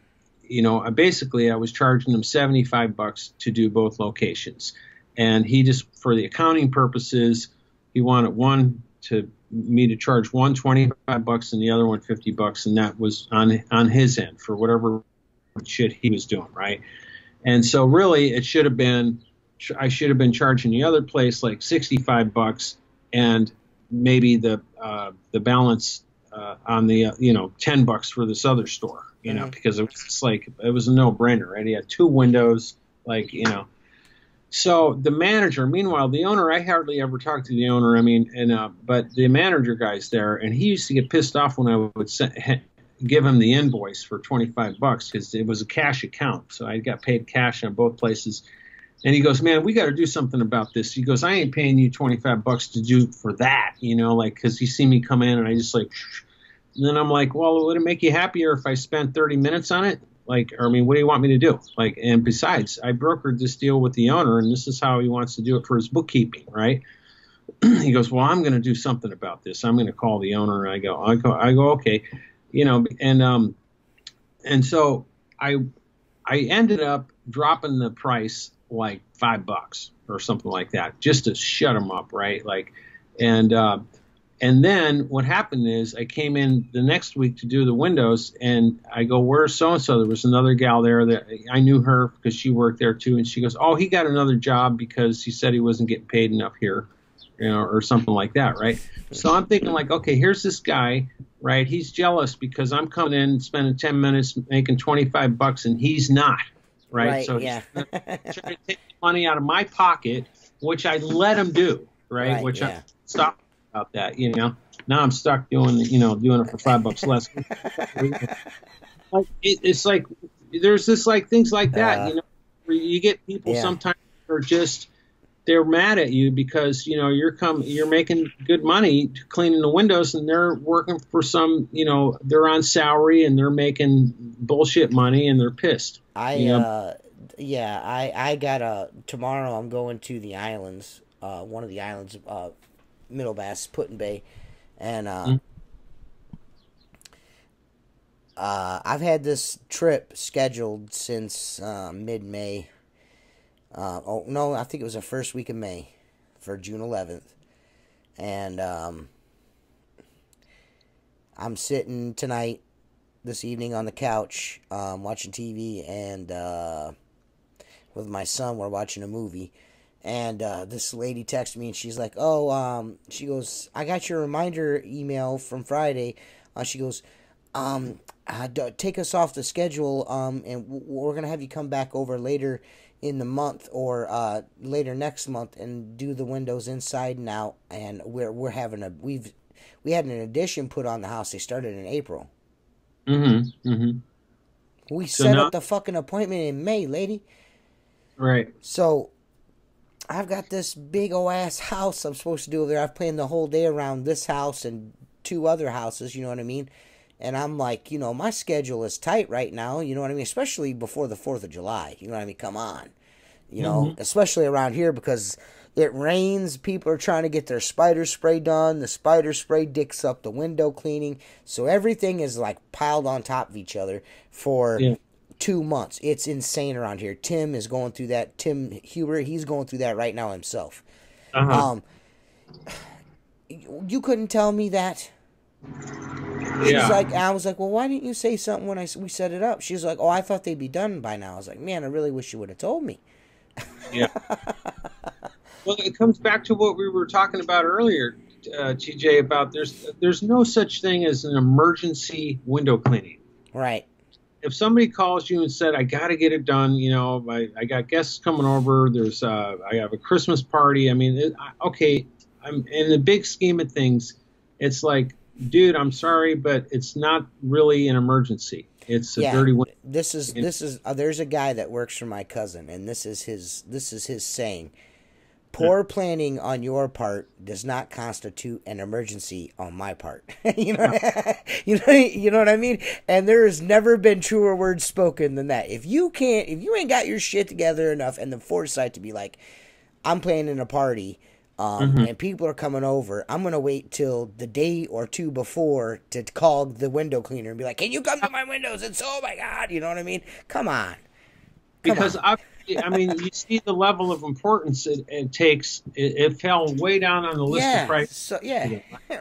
you know, I was charging him $75 to do both locations, and he just, for the accounting purposes, he wanted me to charge one $25 and the other one $50, and that was on his end for whatever shit he was doing, right? And so really, I should have been charging the other place like $65 and maybe the balance on the $10 for this other store, you know, because it was just like, it was a no-brainer, right? He had two windows, like, you know. So the manager, meanwhile, the owner, I hardly ever talked to the owner. I mean, but the manager guy's there, and he used to get pissed off when I would give him the invoice for $25 because it was a cash account. So I got paid cash on both places. And he goes, man, we got to do something about this. He goes, I ain't paying you $25 to do for that, you know, like, because he see me come in and I just like, and then I'm like, well, would it make you happier if I spent 30 minutes on it? Like, I mean, what do you want me to do? Like, and besides, I brokered this deal with the owner, and this is how he wants to do it for his bookkeeping, right? He goes, well, I'm going to do something about this. I'm going to call the owner. And I go, okay, you know, and so I ended up dropping the price like $5 or something like that, just to shut him up, right? Like, and then what happened is I came in the next week to do the windows, and I go, where's so-and-so? There was another gal there that I knew her because she worked there too. And she goes, oh, he got another job because he said he wasn't getting paid enough here, you know, or something like that, right? So I'm thinking like, okay, here's this guy, right? He's jealous because I'm coming in, spending 10 minutes making $25 and he's not, right? So yeah. he's trying to take money out of my pocket, which I let him do, right? Which I stopped about that, you know. Now I'm stuck doing it for $5 less. Like it's like there's this like things like that, you know, where you get people sometimes are just, they're mad at you because, you know, you're making good money cleaning the windows, and they're working for some, you know, they're on salary and they're making bullshit money and they're pissed. I got tomorrow I'm going to the islands, one of the islands, Middle Bass, Put-in Bay, and I've had this trip scheduled since mid-May. I think it was the first week of May for June 11th, and I'm sitting tonight, this evening on the couch, watching TV, and with my son we're watching a movie. And this lady texted me, and she's like, she goes, I got your reminder email from Friday. She goes, take us off the schedule, and we're going to have you come back over later in the month or later next month and do the windows inside and out. And we had an addition put on the house. They started in April. We set up the fucking appointment in May, lady. Right. So I've got this big old ass house I'm supposed to do over there. I've planned the whole day around this house and two other houses, you know what I mean? And I'm like, you know, my schedule is tight right now, you know what I mean? Especially before the 4th of July, you know what I mean? Come on. You know, especially around here because it rains. People are trying to get their spider spray done. The spider spray dicks up the window cleaning. So everything is like piled on top of each other for 2 months. It's insane around here. Tim is going through that. Tim Huber, he's going through that right now himself. You couldn't tell me that. She's like, I was like, well, why didn't you say something when we set it up? She's like, oh, I thought they'd be done by now. I was like, man, I really wish you would have told me. Yeah. Well, it comes back to what we were talking about earlier, TJ, about there's no such thing as an emergency window cleaning. Right. If somebody calls you and said, I got to get it done, you know, I got guests coming over, I have a Christmas party. I mean, I'm in the big scheme of things, it's like, dude, I'm sorry, but it's not really an emergency. It's a dirty window. This is there's a guy that works for my cousin, and this is his saying. poor planning on your part does not constitute an emergency on my part. you know, you know what I mean? And there has never been truer words spoken than that. If you ain't got your shit together enough and the foresight to be like, I'm planning a party, and people are coming over, I'm going to wait till the day or two before to call the window cleaner and be like, can you come to my windows? It's, oh my God, you know what I mean? Come on. Because I mean, you see the level of importance it takes. It fell way down on the list of priorities. So,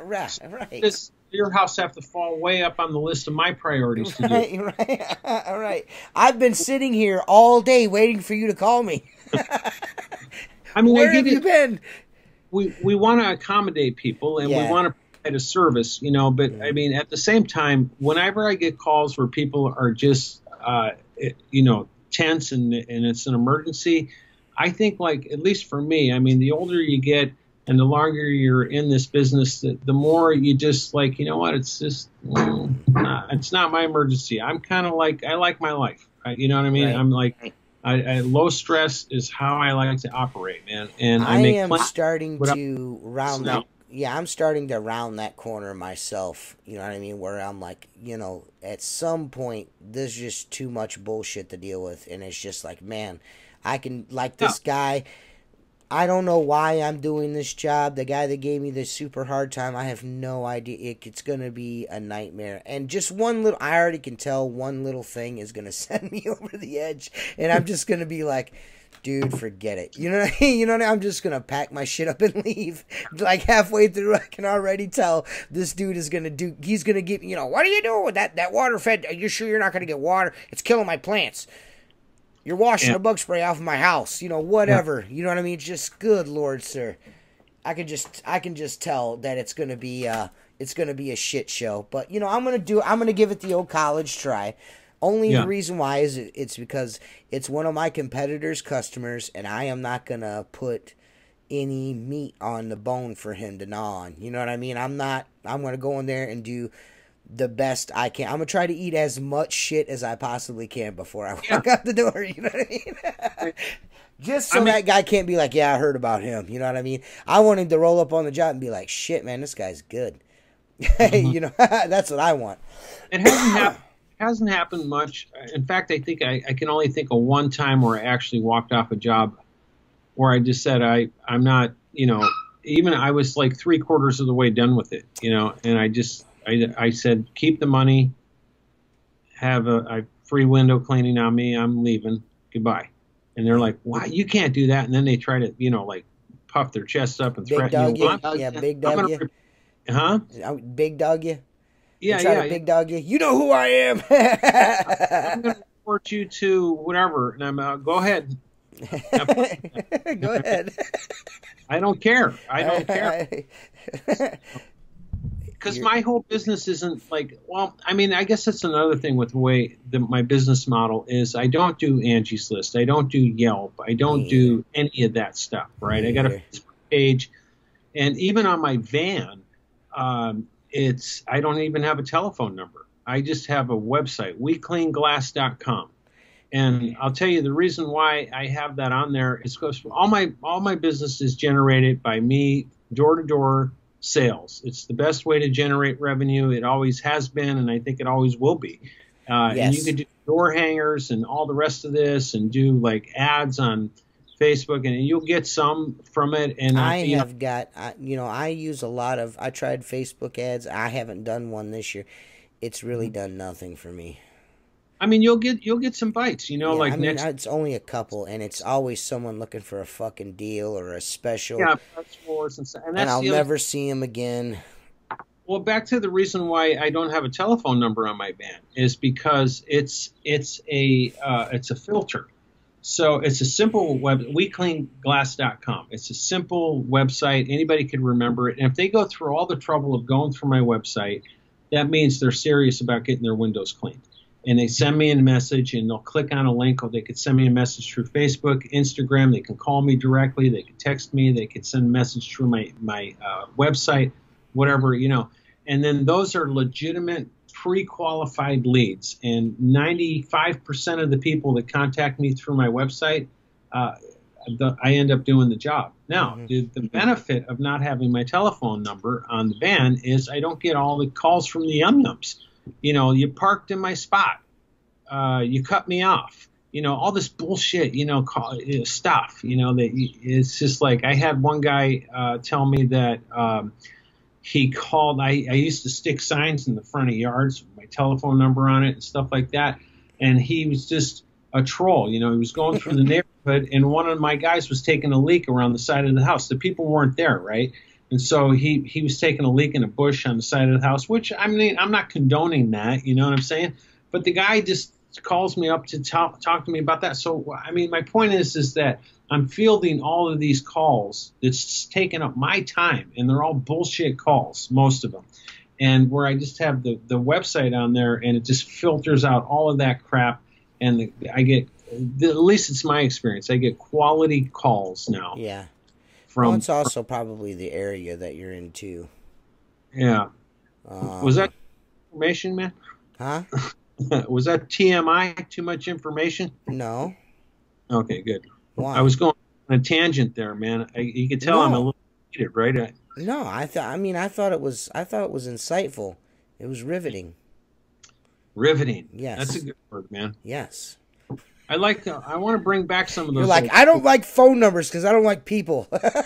right. Does your house have to fall way up on the list of my priorities to do? Right. All right. I've been sitting here all day waiting for you to call me. I mean, where have you been? We want to accommodate people and we want to provide a service, you know. But I mean, at the same time, whenever I get calls where people are just, you know, tense and it's an emergency, I think, like, at least for me, I mean, the older you get and the longer you're in this business, the more you just like, you know what, it's just, it's not my emergency. I'm kind of like, I like my life. You know what I mean? Right. I'm like, low stress is how I like to operate, man. And I am starting to round that. Yeah, I'm starting to round that corner myself, you know what I mean, where I'm like, you know, at some point, there's just too much bullshit to deal with, and it's just like, man, I can, like this guy, I don't know why I'm doing this job, the guy that gave me this super hard time, I have no idea, it's going to be a nightmare, and just I already can tell one little thing is going to send me over the edge, and I'm just going to be like, dude, forget it. You know what I mean? You know what I mean? I'm just going to pack my shit up and leave. Like halfway through, I can already tell this dude is going to he's going to get, you know, what are you doing with that water fed? Are you sure you're not going to get water? It's killing my plants. You're washing a bug spray off of my house. You know, whatever. You know what I mean? It's just, good Lord, sir. I can just tell that it's going to be a shit show. But, you know, I'm going to give it the old college try. Only the reason why is it's because it's one of my competitors' customers, and I am not going to put any meat on the bone for him to gnaw on. You know what I mean? I'm going to go in there and do the best I can. I'm going to try to eat as much shit as I possibly can before I walk out the door. You know what I mean? Just so that guy can't be like, yeah, I heard about him. You know what I mean? I want him to roll up on the job and be like, shit, man, this guy's good. You know, that's what I want. It hasn't happened much. In fact, I think I can only think of one time where I actually walked off a job where I just said I'm not, you know, even I was like 3/4 of the way done with it, you know, and I said, keep the money, have a free window cleaning on me, I'm leaving, goodbye. And they're like, why, you can't do that. And then they try to, you know, like puff their chest up and threaten you. Big dog you. Huh? Big dog you. Yeah. Big dog you. You know who I am. I'm going to report you to whatever. And I'm go ahead. Go ahead. I don't care. Because my whole business isn't like, well, I mean, I guess that's another thing with the way my business model is. I don't do Angie's List. I don't do Yelp. I don't do any of that stuff, right? I got a Facebook page. And even on my van, I don't even have a telephone number. I just have a website, WeCleanGlass.com. And I'll tell you the reason why I have that on there is because all my business is generated by me, door-to-door sales. It's the best way to generate revenue. It always has been, and I think it always will be. And you can do door hangers and all the rest of this and do like ads on Facebook, and you'll get some from it. And I use a lot of, I tried Facebook ads. I haven't done one this year. It's really done nothing for me. I mean, you'll get some bites, you know, it's only a couple, and it's always someone looking for a fucking deal or a special. Yeah, press wars and stuff. And I'll never see them again. Well, back to the reason why I don't have a telephone number on my van is because it's a filter. So it's a simple WeCleanGlass.com. It's a simple website. Anybody could remember it. And if they go through all the trouble of going through my website, that means they're serious about getting their windows cleaned. And they send me a message, and they'll click on a link, or they could send me a message through Facebook, Instagram. They can call me directly. They can text me. They could send a message through my website, whatever, you know. And then those are legitimate, pre-qualified leads. And 95% of the people that contact me through my website, I end up doing the job. Now, the benefit of not having my telephone number on the van is I don't get all the calls from the yum-yums. You parked in my spot. You cut me off. All this bullshit, stuff, it's just like I had one guy tell me that he called. I used to stick signs in the front of yards with my telephone number on it and stuff like that. And he was just a troll. He was going through the neighborhood, and one of my guys was taking a leak around the side of the house. The people weren't there, right? And so he was taking a leak in a bush on the side of the house, which, I mean, I'm not condoning that, you know what I'm saying? But the guy just calls me up to talk to me about that. So, I mean, my point is that I'm fielding all of these calls. It's taking up my time, and they're all bullshit calls, most of them. And where I just have the website on there, and it just filters out all of that crap, and I get, at least it's my experience, I get quality calls now. Yeah. Well, it's also probably the area that you're in, too. Yeah. Was that information, man? Huh? Was that TMI, too much information? No. Okay, good. Why? I was going on a tangent there, man. You could tell I'm a little heated, right? No, I thought it was insightful. It was riveting. Riveting. Yes. That's a good word, man. Yes. I want to bring back some of those. You're like, I don't like phone numbers because I don't like people. I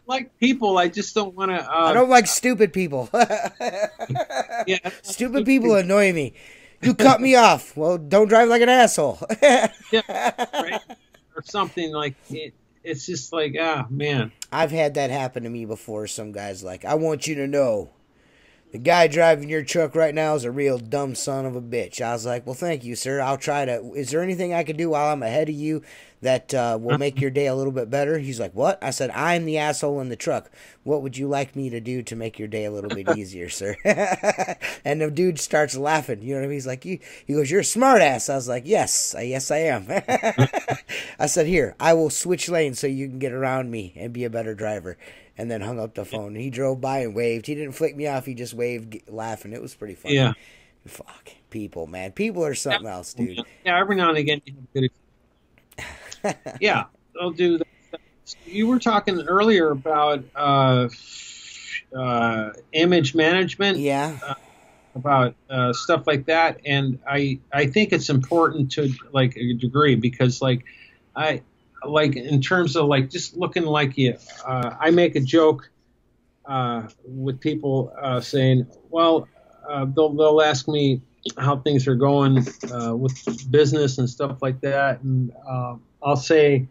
like people. I just don't want to. I don't like stupid people. Yeah. Stupid people annoy me. You cut me off. Well, don't drive like an asshole. Yeah, right. Or something like it. It's just like, man. I've had that happen to me before. Some guy's like, I want you to know, the guy driving your truck right now is a real dumb son of a bitch. I was like, well, thank you, sir. I'll try to. Is there anything I can do while I'm ahead of you that will make your day a little bit better? He's like, what? I said, I'm the asshole in the truck. What would you like me to do to make your day a little bit easier, sir? And the dude starts laughing. You know what I mean? He's like, he goes, you're a smart ass. I was like, yes, I am. I said, here, I will switch lanes so you can get around me and be a better driver. And then hung up the phone. He drove by and waved. He didn't flick me off. He just waved, laughing. It was pretty funny. Yeah. Fuck. People, man. People are something else, dude. Yeah, every now and again you have good. Yeah, they'll do that. You were talking earlier about image management. Yeah. About stuff like that. And I think it's important to, like, a degree, because, like, in terms of, like, just looking like you, I make a joke with people saying, well, they'll ask me how things are going with business and stuff like that, and I'll say,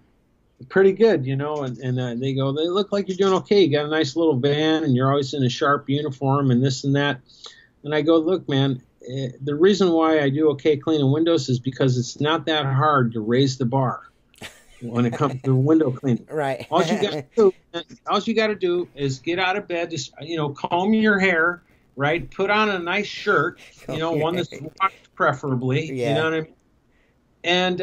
pretty good, and they go, they look like you're doing okay. You got a nice little van, and you're always in a sharp uniform and this and that. And I go, look, man, the reason why I do okay cleaning windows is because it's not that hard to raise the bar when it comes to window cleaning. Right. All you got to do is get out of bed, just, comb your hair, right? Put on a nice shirt, one that's washed preferably, Yeah. You know what I mean? And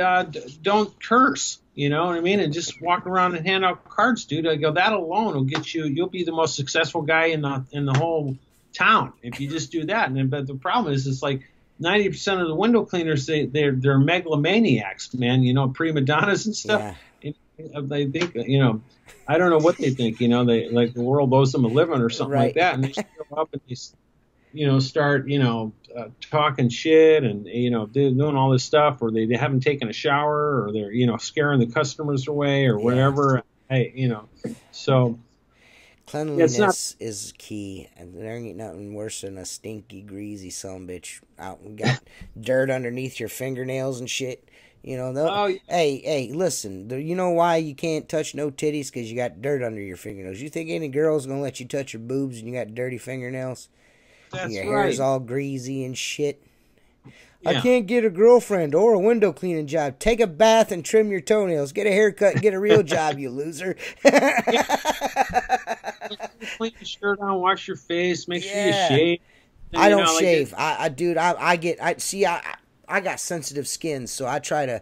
don't curse, you know what I mean? And just walk around and hand out cards, dude. I go, that alone will get you, you'll be the most successful guy in the whole town if you just do that. But the problem is, it's like 90% of the window cleaners, they're megalomaniacs, man, prima donnas and stuff. Yeah. They think, I don't know what they think, they, like, the world owes them a living or something like that. And they show up and they, start, talking shit and, doing all this stuff, or they haven't taken a shower, or they're, scaring the customers away or whatever. Hey, so. Cleanliness is key, and there ain't nothing worse than a stinky, greasy sumbitch out and got dirt underneath your fingernails and shit. Hey, listen, you know why you can't touch no titties? Because you got dirt under your fingernails. You think any girl's going to let you touch your boobs and you got dirty fingernails? That's your right. hair's all greasy and shit. Yeah. I can't get a girlfriend or a window cleaning job. Take a bath and trim your toenails. Get a haircut and get a real job, you loser. Clean your shirt on, wash your face, make sure you shave. And, I don't shave. I got sensitive skin, so I try to.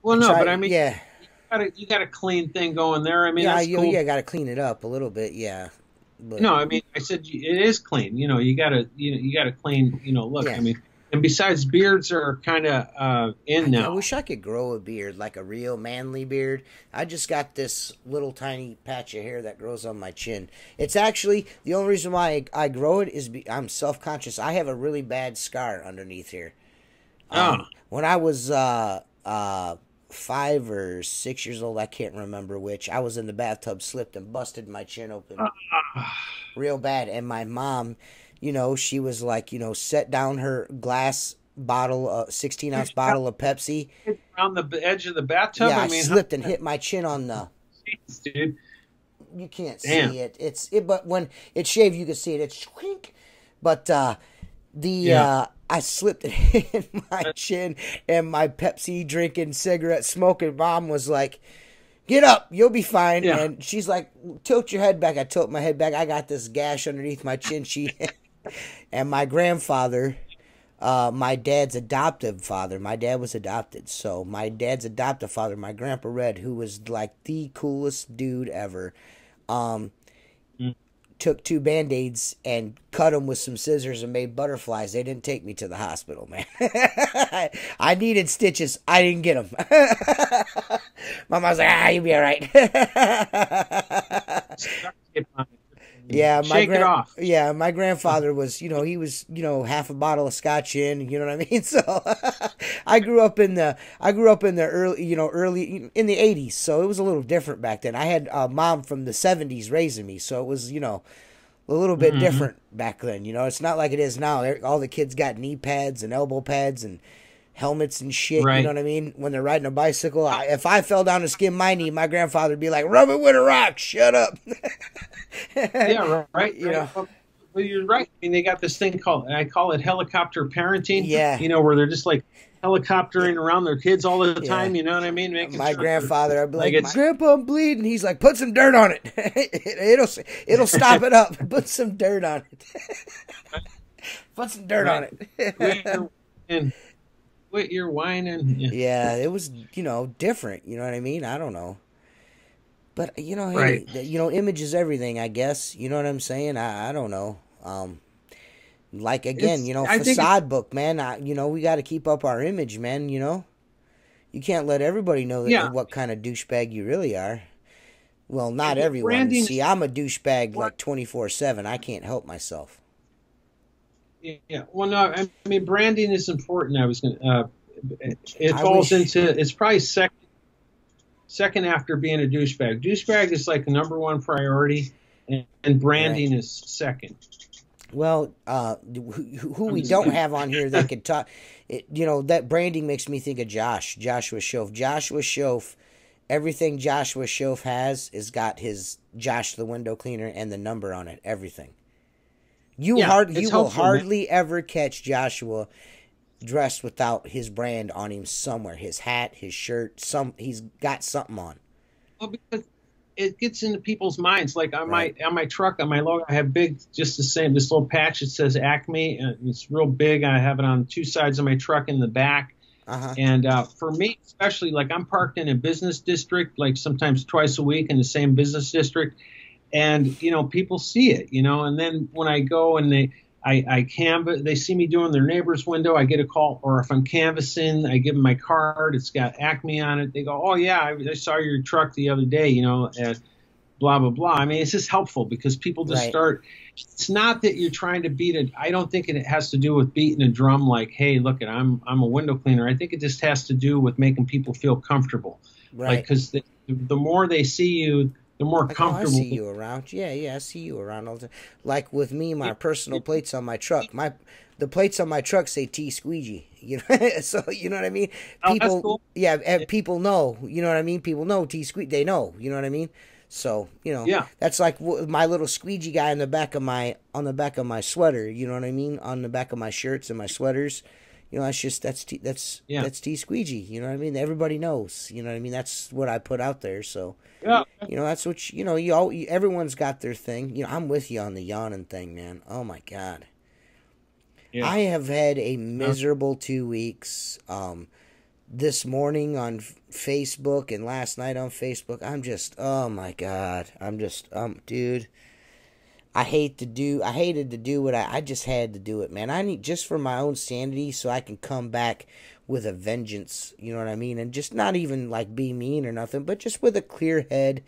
Well, no, but I mean, you got a clean thing going there. I mean, that's cool. Got to clean it up a little bit, yeah. But, no, I mean, I said it is clean. You got to clean. Look, yeah. I mean, And besides, beards are kind of in I now. wish I could grow a beard, like a real manly beard. I just got this little tiny patch of hair that grows on my chin. It's actually, the only reason why I grow it is I'm self-conscious. I have a really bad scar underneath here. Oh, When I was 5 or 6 years old, I can't remember which, I was in the bathtub, slipped, and busted my chin open real bad. And my mom, she was like, set down her glass bottle, 16-ounce bottle of Pepsi. around the edge of the bathtub. Yeah, I I mean, slipped and hit my chin on the. jeez, dude. You can't Damn. see it. But when it's shaved, you can see it. It's twink. But I slipped it in my chin, and my Pepsi drinking, cigarette smoking mom was like, "Get up, you'll be fine." Yeah. And she's like, "Tilt your head back." I tilt my head back. I got this gash underneath my chin. And my grandfather, my dad's adoptive father. My dad was adopted, so my dad's adoptive father, my grandpa Red, who was like the coolest dude ever, took 2 Band-Aids and cut them with some scissors and made butterflies. They didn't take me to the hospital, man. I needed stitches. I didn't get them. My mom's like, you'll be all right. Yeah, Shake it off. Yeah, my grandfather was, he was, half a bottle of scotch in, you know what I mean? So I grew up in the early in the 80s, so it was a little different back then. I had a mom from the 70s raising me, so it was, a little bit different back then. It's not like it is now. All the kids got knee pads and elbow pads and helmets and shit, Right. you know what I mean? When they're riding a bicycle, if I fell down and skinned my knee, my grandfather would be like, "Rub it with a rock, shut up." Yeah, right. You know. Well, you're right. I mean, they got this thing I call it helicopter parenting. Yeah. Where they're just like helicoptering around their kids all the time. You know what I mean? Making My sure grandfather, I'd be like, it's- "Grandpa, I'm bleeding." He's like, "Put some dirt on it. It'll stop it up. Put some dirt on it. Put some dirt on it." and quit your whining. Yeah, it was, different. You know what I mean? I don't know. But, hey, Right. image is everything, I guess. You know what I'm saying? I don't know. Like, again, I think facade book, man. We got to keep up our image, man, You can't let everybody know that what kind of douchebag you really are. Well, not everyone. branding- See, I'm a douchebag like 24/7. I can't help myself. Yeah. Well, no, I mean, branding is important. I was going to, it I falls wish- into, it's probably second after being a douchebag. Douchebag is like the number 1 priority, and branding is second. Well, who we don't have on here that could talk, that branding makes me think of Joshua Shoaf. Joshua Shoaf, everything Joshua Shoaf has got his Josh the window cleaner and the number on it, everything. You will hardly ever catch Joshua dressed without his brand on him somewhere. His hat, his shirt, he's got something on. Well, because it gets into people's minds. Like on Right. my truck, on my logo, I have just the same, this little patch that says Acme, and it's real big. I have it on 2 sides of my truck in the back. Uh-huh. And for me, especially, like I'm parked in a business district, like sometimes twice a week in the same business district. And, people see it, and then when I go and I canvas, they see me doing their neighbor's window, I get a call, or if I'm canvassing, I give them my card, it's got Acme on it. They go, "Oh yeah, I saw your truck the other day, and blah, blah, blah." I mean, it's just helpful because people just Right. start, it's not that you're trying to beat it. I don't think it has to do with beating a drum like, "Hey, look, I'm a window cleaner." I think it just has to do with making people feel comfortable. Right. Because the more they see you, the more Like, oh, I comfortable. see you around. Yeah, I see you around all the time. Like with me, my personal plates on my truck. The plates on my truck say T Squeegee. So you know what I mean. Oh, People, that's cool. yeah, and people know. You know what I mean. People know T Squeegee. They know. You know what I mean. So Yeah. that's like my little squeegee guy on the back of my sweater. You know what I mean. On the back of my shirts and my sweaters. That's T Squeegee. You know what I mean. Everybody knows. You know what I mean. That's what I put out there. So. Yeah. That's what everyone's got their thing. I'm with you on the yawning thing, man. Oh my God. Yeah. I have had a miserable 2 weeks. This morning on Facebook and last night on Facebook, I'm just, oh my God. I'm just, dude. I hated to do it. I just had to do it, man. I need, just for my own sanity, so I can come back with a vengeance. You know what I mean? And just not even like be mean or nothing, but just with a clear head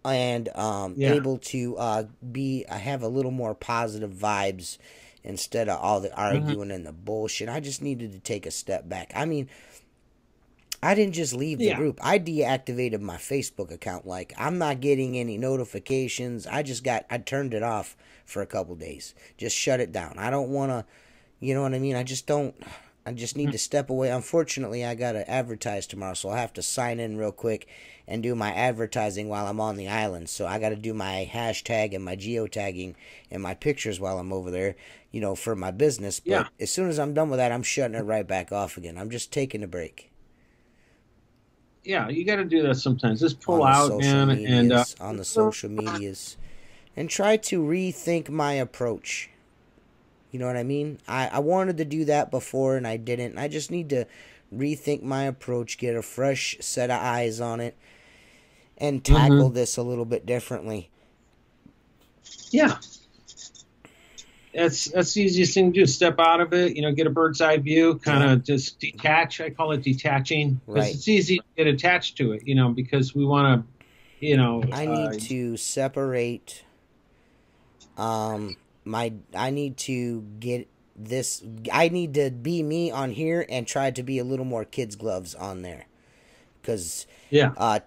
and able to have a little more positive vibes instead of all the arguing and the bullshit. I just needed to take a step back. I mean, I didn't just leave the group. I deactivated my Facebook account. Like, I'm not getting any notifications. I turned it off for a couple days. Just shut it down. I don't want to, you know what I mean? I just need to step away. Unfortunately, I got to advertise tomorrow, so I'll have to sign in real quick and do my advertising while I'm on the island. So I got to do my hashtag and my geotagging and my pictures while I'm over there, you know, for my business. But as soon as I'm done with that, I'm shutting it right back off again. I'm just taking a break. Yeah, you got to do that sometimes. Just pull out, man, and on the social medias, and try to rethink my approach. You know what I mean? I wanted to do that before, and I didn't. I just need to rethink my approach, get a fresh set of eyes on it, and tackle this a little bit differently. Yeah. That's the easiest thing to do. Step out of it, you know, get a bird's eye view, kind of just detach. I call it detaching, because it's easy to get attached to it, you know, because we want to, you know. I need to separate. I need to get this. I need to be me on here and try to be a little more kids gloves on there, because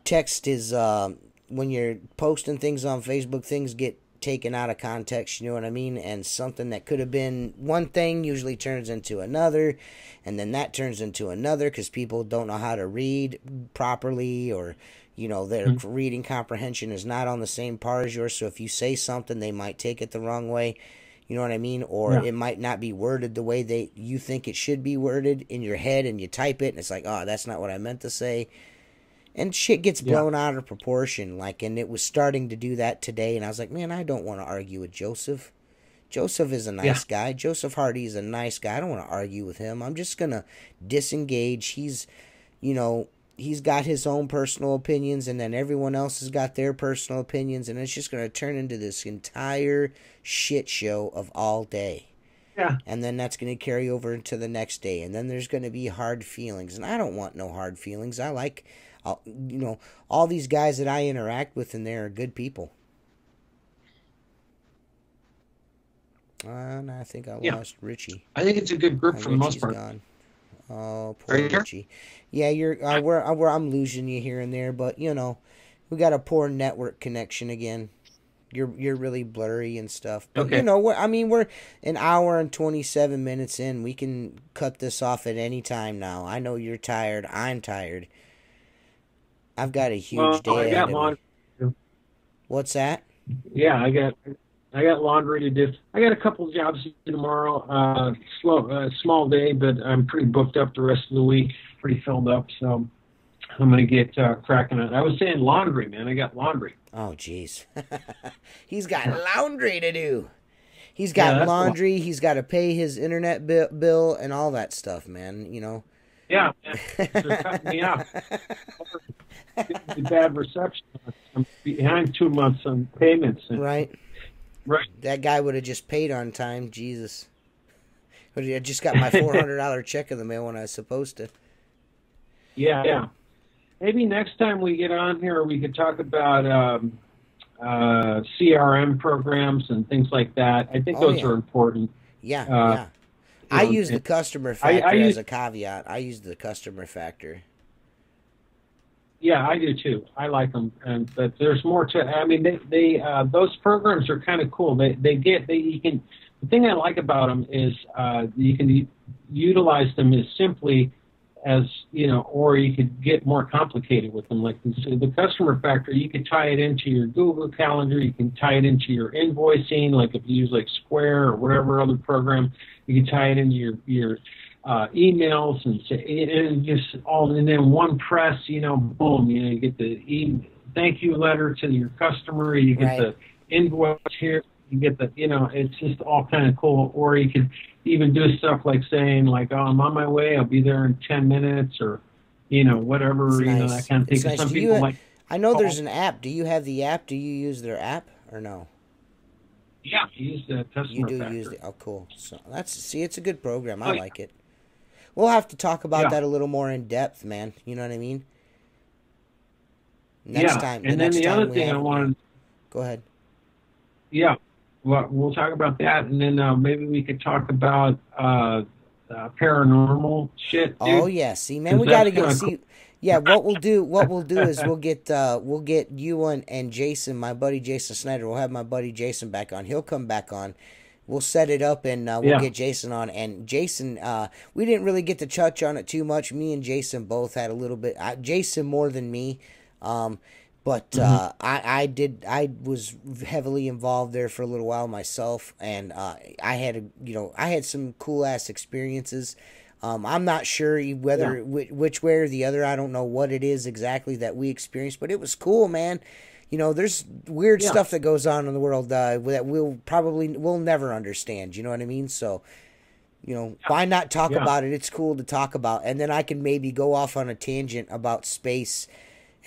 text is when you're posting things on Facebook, things get taken out of context, you know what I mean? And something that could have been one thing usually turns into another, and then that turns into another because people don't know how to read properly, or, you know, their reading comprehension is not on the same par as yours. So if you say something, they might take it the wrong way, you know what I mean? Or it might not be worded the way you think it should be worded in your head, and you type it and it's like, oh, that's not what I meant to say. And shit gets blown out of proportion, like, and it was starting to do that today, and I was like, man, I don't want to argue with Joseph. Joseph is a nice guy. Joseph Hardy is a nice guy. I don't want to argue with him. I'm just going to disengage. He's, you know, he's got his own personal opinions, and then everyone else has got their personal opinions, and it's just going to turn into this entire shit show of all day. Yeah. And then that's going to carry over into the next day, and then there's going to be hard feelings, and I don't want no hard feelings. I like... you know, all these guys that I interact with in there are good people. And I think I lost Richie. I think it's a good group for the most part. Gone. Oh, poor Richie. Yeah, you're. I'm losing you here and there, but you know, we got a poor network connection again. You're really blurry and stuff. But, you know, we're an hour and 27 minutes in. We can cut this off at any time now. I know you're tired. I'm tired. I've got a huge day ahead of me. What's that? Yeah, I got laundry to do. I got a couple of jobs to do tomorrow. Small day, but I'm pretty booked up the rest of the week. Pretty filled up, so I'm gonna get cracking on it. I was saying laundry, man. I got laundry. Oh, jeez. He's got laundry to do. He's got laundry. He's got to pay his internet bill and all that stuff, man. You know. Yeah, they're cutting me out. Bad reception. I'm behind 2 months on payments. Right. That guy would have just paid on time. Jesus. But I just got my $400 check in the mail when I was supposed to. Yeah. Maybe next time we get on here, we could talk about CRM programs and things like that. I think those are important. Yeah. I use the customer factor as a caveat. I use the customer factor. Yeah, I do too. I like them, but there's more to. I mean, they those programs are kind of cool. You can. The thing I like about them is you can utilize them as simply as, you know, or you could get more complicated with them. Like the customer factor, you can tie it into your Google Calendar. You can tie it into your invoicing, like if you use like Square or whatever other program. You can tie it into your emails and just all, and then one press, you know, boom, you know, you get the thank you letter to your customer. You get the invoice here. You get the, you know, it's just all kind of cool. Or you could even do stuff like saying, like, oh, I'm on my way. I'll be there in 10 minutes, or, you know, whatever, it's you know, that kind of thing. Nice. Some people I know there's an app. Do you have the app? Do you use their app or no? Yeah, he's the You customer do factor. use the, oh, cool. So it's a good program. I Oh, yeah. like it. We'll have to talk about Yeah. that a little more in depth, man. You know what I mean? Next time. And then the other thing I have, wanted, go ahead. yeah, well, we'll talk about that, and then maybe we could talk about paranormal shit, dude. Oh yeah, see, man, we 'Cause got to that's get kinda see. Yeah, what we'll do is we'll get you and Jason, my buddy Jason Snyder. We'll have my buddy Jason back on. He'll come back on. We'll set it up and we'll Yeah. get Jason on. And Jason, we didn't really get to touch on it too much. Me and Jason both had a little bit. Jason more than me, but I was heavily involved there for a little while myself, and I had some cool ass experiences. I'm not sure whether which way or the other. I don't know what it is exactly that we experienced, but it was cool, man. You know, there's weird stuff that goes on in the world that we'll never understand. You know what I mean? So, you know, why not talk about it? It's cool to talk about, and then I can maybe go off on a tangent about space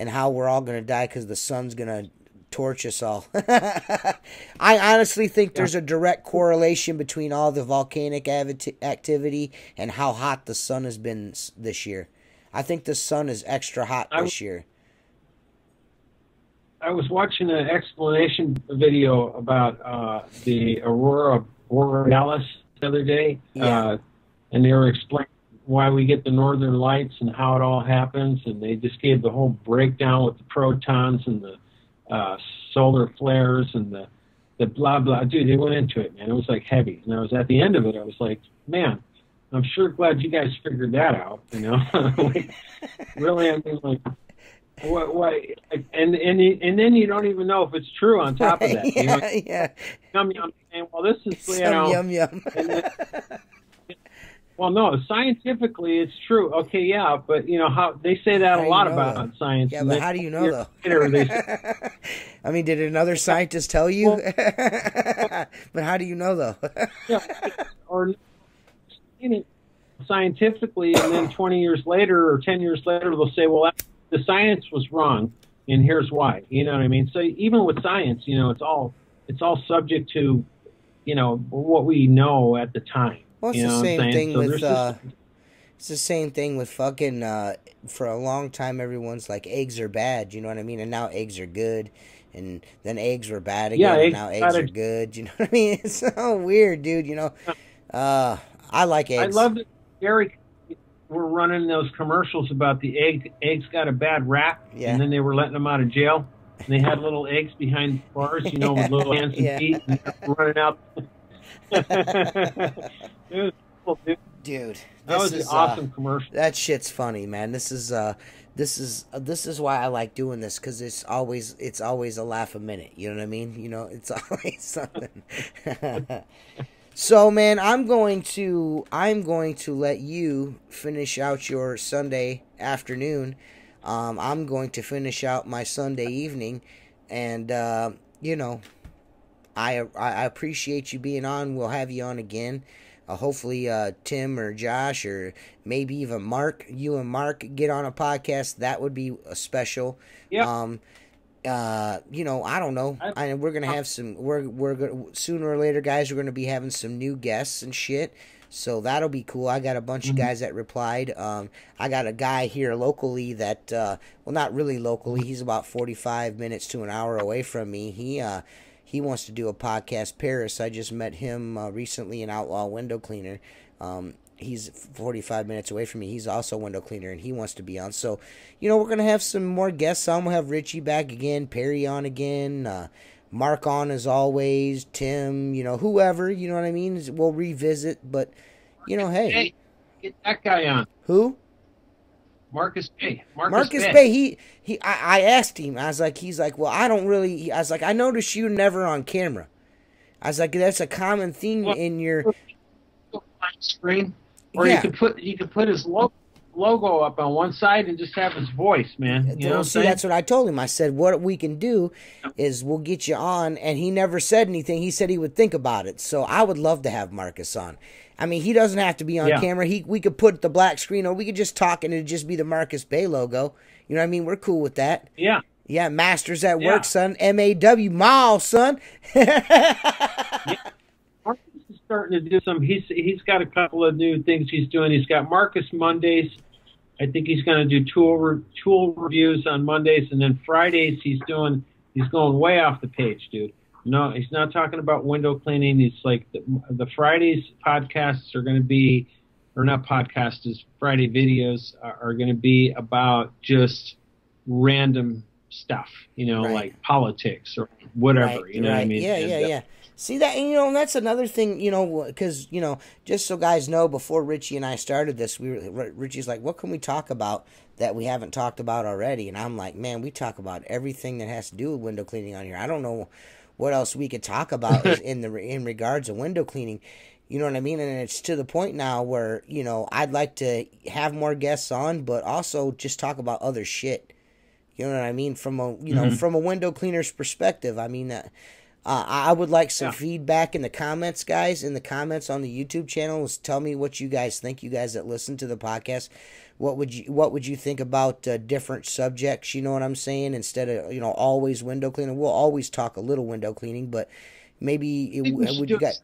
and how we're all gonna die because the sun's gonna torch us all. I honestly think there's a direct correlation between all the volcanic activity and how hot the sun has been this year. I think the sun is extra hot this year. I was watching an explanation video about the aurora borealis the other day, and they were explaining why we get the northern lights and how it all happens, and they just gave the whole breakdown with the protons and the solar flares and the blah blah. Dude, they went into it, man. It was like heavy, and I was at the end of it. I was like, man, I'm sure glad you guys figured that out. You know, like, really, I mean, like, what? And then you don't even know if it's true. On top of that, you know? Yum yum. And well, this is yum yum. Well, no, scientifically it's true. Okay, yeah, but you know how they say that a lot about science. Yeah, but how do you know though? I mean, did another scientist tell you? Well, but how do you know though? Yeah, or scientifically, and then 20 years later or 10 years later, they'll say, well, the science was wrong, and here's why. You know what I mean? So even with science, you know, it's all subject to, you know, what we know at the time. Well, it's the same thing with it's the same thing with fucking for a long time everyone's like eggs are bad, you know what I mean? And now eggs are good, and then eggs were bad again, and now eggs are good, you know what I mean? It's so weird, dude, you know. I like eggs. I love that Gary were running those commercials about the eggs got a bad rap, and then they were letting them out of jail, and they had little eggs behind bars, you know, with little hands and feet, and running out. Dude, that was an awesome commercial. That shit's funny, man. This is why I like doing this, because it's always a laugh a minute. You know what I mean? You know, it's always something. So, man, I'm going to let you finish out your Sunday afternoon. I'm going to finish out my Sunday evening, and you know, I appreciate you being on. We'll have you on again. Hopefully, Tim or Josh or maybe even Mark, you and Mark get on a podcast. That would be a special. Yeah. You know, I don't know. We're gonna have some. We're gonna, sooner or later, guys. We're gonna be having some new guests and shit. So that'll be cool. I got a bunch of guys that replied. I got a guy here locally that, well, not really locally. He's about 45 minutes to an hour away from me. He wants to do a podcast. Paris, I just met him recently, an outlaw window cleaner. He's 45 minutes away from me. He's also a window cleaner, and he wants to be on. So, you know, we're going to have some more guests on. We'll have Richie back again, Perry on again, Mark on as always, Tim, you know, whoever, you know what I mean? We'll revisit, but, you know, hey. Get that guy on. Who? Marcus Bay. Marcus Bay. I asked him. I was like, he's like, well, I don't really. I was like, I noticed you never on camera. I was like, that's a common theme in your screen. Or you could put his logo up on one side and just have his voice, man. You know what I'm saying? That's what I told him. I said, what we can do is we'll get you on, and he never said anything. He said he would think about it. So I would love to have Marcus on. I mean, he doesn't have to be on camera. We could put the black screen, or we could just talk, and it'd just be the Marcus Bay logo. You know what I mean? We're cool with that. Yeah. Yeah, Masters at Yeah. Work, son. MAW, Mall, son. Yeah. Marcus is starting to do some. He's got a couple of new things he's doing. He's got Marcus Mondays. I think he's going to do tool reviews on Mondays, and then Fridays he's going way off the page, dude. No, he's not talking about window cleaning. It's like the Fridays podcasts are going to be, or not podcasts, is Friday videos are going to be about just random stuff, Right. like politics or whatever. Right, You know what I right. mean? Yeah, And, yeah, yeah. See that, and that's another thing, because, just so guys know, before Richie and I started this, Richie's like, what can we talk about that we haven't talked about already? And I'm like, man, we talk about everything that has to do with window cleaning on here. I don't know what else we could talk about in regards to window cleaning. You know what I mean? And it's to the point now where, I'd like to have more guests on, but also just talk about other shit. You know what I mean? From from a window cleaner's perspective. I mean, I would like some feedback in the comments, guys. In the comments on the YouTube channel, tell me what you guys think. You guys that listen to the podcast, what would you think about different subjects? You know what I'm saying? Instead of always window cleaning, we'll always talk a little window cleaning, but maybe would you guys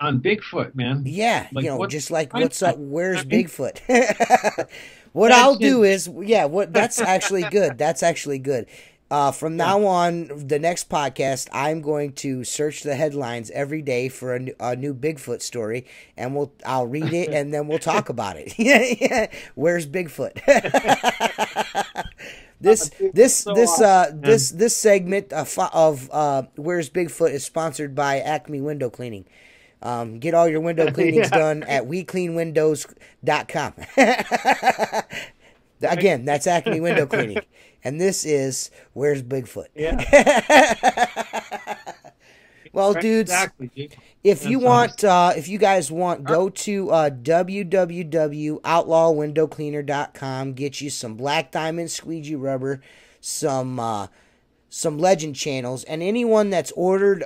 on Bigfoot, man? Yeah, Like, just like what's up? Where's Bigfoot? What I'll do is, that's actually good. That's actually good. From now on, the next podcast, I'm going to search the headlines every day for a new Bigfoot story, and I'll read it, and then we'll talk about it. Yeah. Where's Bigfoot? This segment of Where's Bigfoot is sponsored by Acme Window Cleaning. Get all your window cleanings done at WeCleanWindows.com. Again, that's Acme Window Cleaning. And this is Where's Bigfoot? Yeah. Well, dudes, exactly, if you guys want, go to www.outlawwindowcleaner.com. Get you some Black Diamond squeegee rubber, some Legend channels, and anyone that's ordered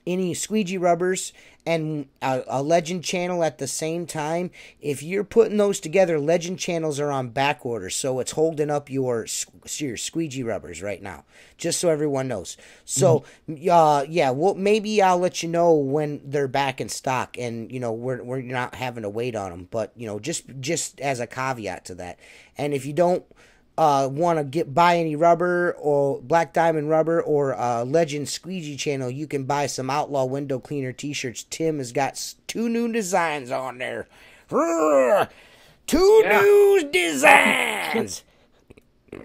any squeegee rubbers and a Legend channel at the same time, if you're putting those together, Legend channels are on back order, so it's holding up your squeegee rubbers right now, just so everyone knows. So, maybe I'll let you know when they're back in stock, and, we're not having to wait on them, but, just as a caveat to that. And if you don't want to buy any rubber or Black Diamond rubber or Legend squeegee channel, you can buy some Outlaw Window Cleaner t-shirts. Tim has got 2 new designs on there. New designs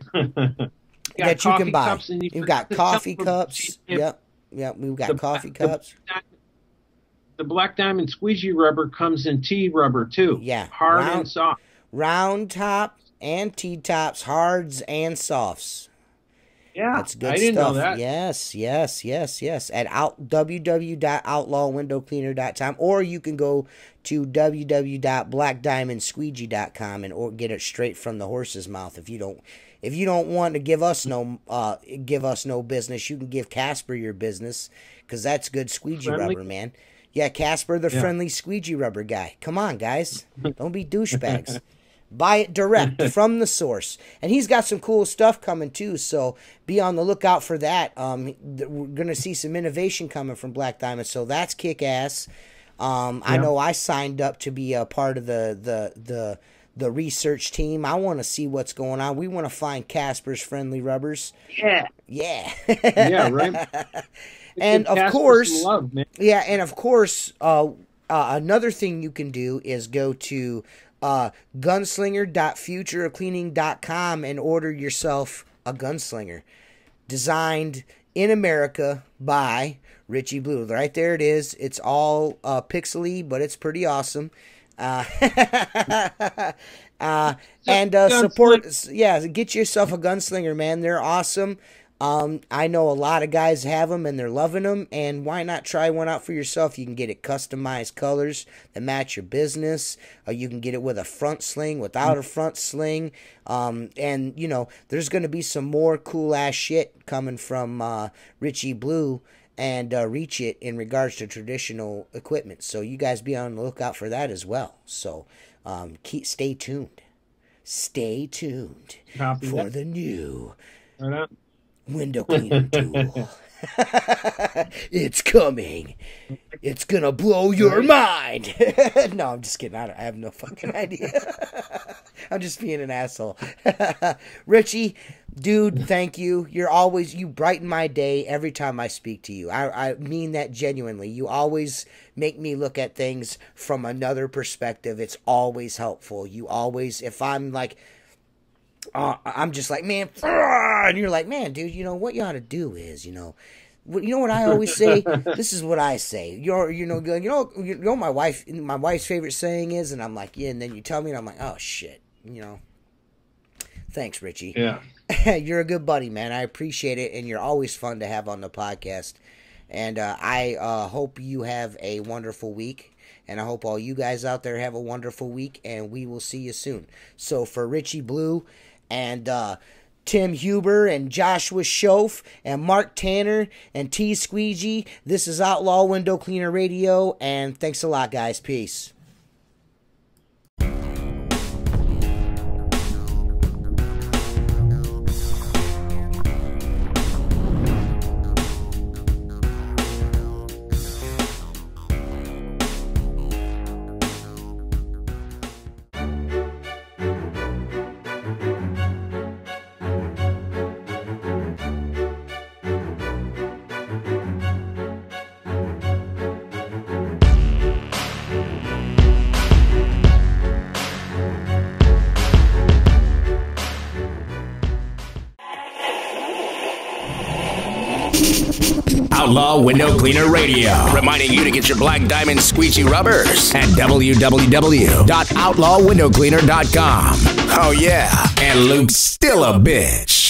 that you can buy. You've got coffee cups. Yep, we've got coffee cups. The Black Diamond squeegee rubber comes in T rubber too. Yeah, hard and soft. Round top and T-tops, hards and softs. Yeah, that's good I didn't stuff. know that. Yes. At www.outlawwindowcleaner.com, or you can go to www.blackdiamondsqueegee.com and get it straight from the horse's mouth. If you don't want to give us no business, you can give Casper your business, because that's good squeegee rubber, man. Yeah, Casper, the friendly squeegee rubber guy. Come on, guys, don't be douchebags. Buy it direct from the source. And he's got some cool stuff coming too, so be on the lookout for that. We're going to see some innovation coming from Black Diamond, so that's kick-ass. I know I signed up to be a part of the research team. I want to see what's going on. We want to find Casper's friendly rubbers. Yeah. Yeah, right. And of course, another thing you can do is go to gunslinger.futureofcleaning.com and order yourself a gunslinger designed in America by Richie Blue. Right there it is. It's all pixely, but it's pretty awesome. And support, get yourself a gunslinger, man. They're awesome. I know a lot of guys have them and they're loving them, and why not try one out for yourself? You can get it customized colors that match your business. You can get it with a front sling, without a front sling. And there's going to be some more cool ass shit coming from Richie Blue and Reach It in regards to traditional equipment. So you guys be on the lookout for that as well. So stay tuned. stay tuned Copy for that. the new Right on. window cleaner tool. It's coming. It's gonna blow your mind. No, I'm just kidding. I have no fucking idea. I'm just being an asshole. Richie, dude, thank you. You brighten my day every time I speak to you. I mean that genuinely. You always make me look at things from another perspective. It's always helpful. You always, if I'm like, I'm just like, man, and you're like, man, dude, you know what you ought to do is, you know what I always say. This is what I say. You know my wife's favorite saying is, and I'm like, yeah, and then you tell me, and I'm like, oh shit, you know. Thanks, Richie. Yeah, you're a good buddy, man. I appreciate it, and you're always fun to have on the podcast. And I hope you have a wonderful week. And I hope all you guys out there have a wonderful week, and we will see you soon. So for Richie Blue and Tim Huber and Joshua Schoaf and Mark Tanner and T Squeegee, this is Outlaw Window Cleaner Radio, and thanks a lot, guys. Peace. Outlaw Window Cleaner Radio, reminding you to get your Black Diamond squeegee rubbers at www.outlawwindowcleaner.com. Oh yeah, and Luke's still a bitch.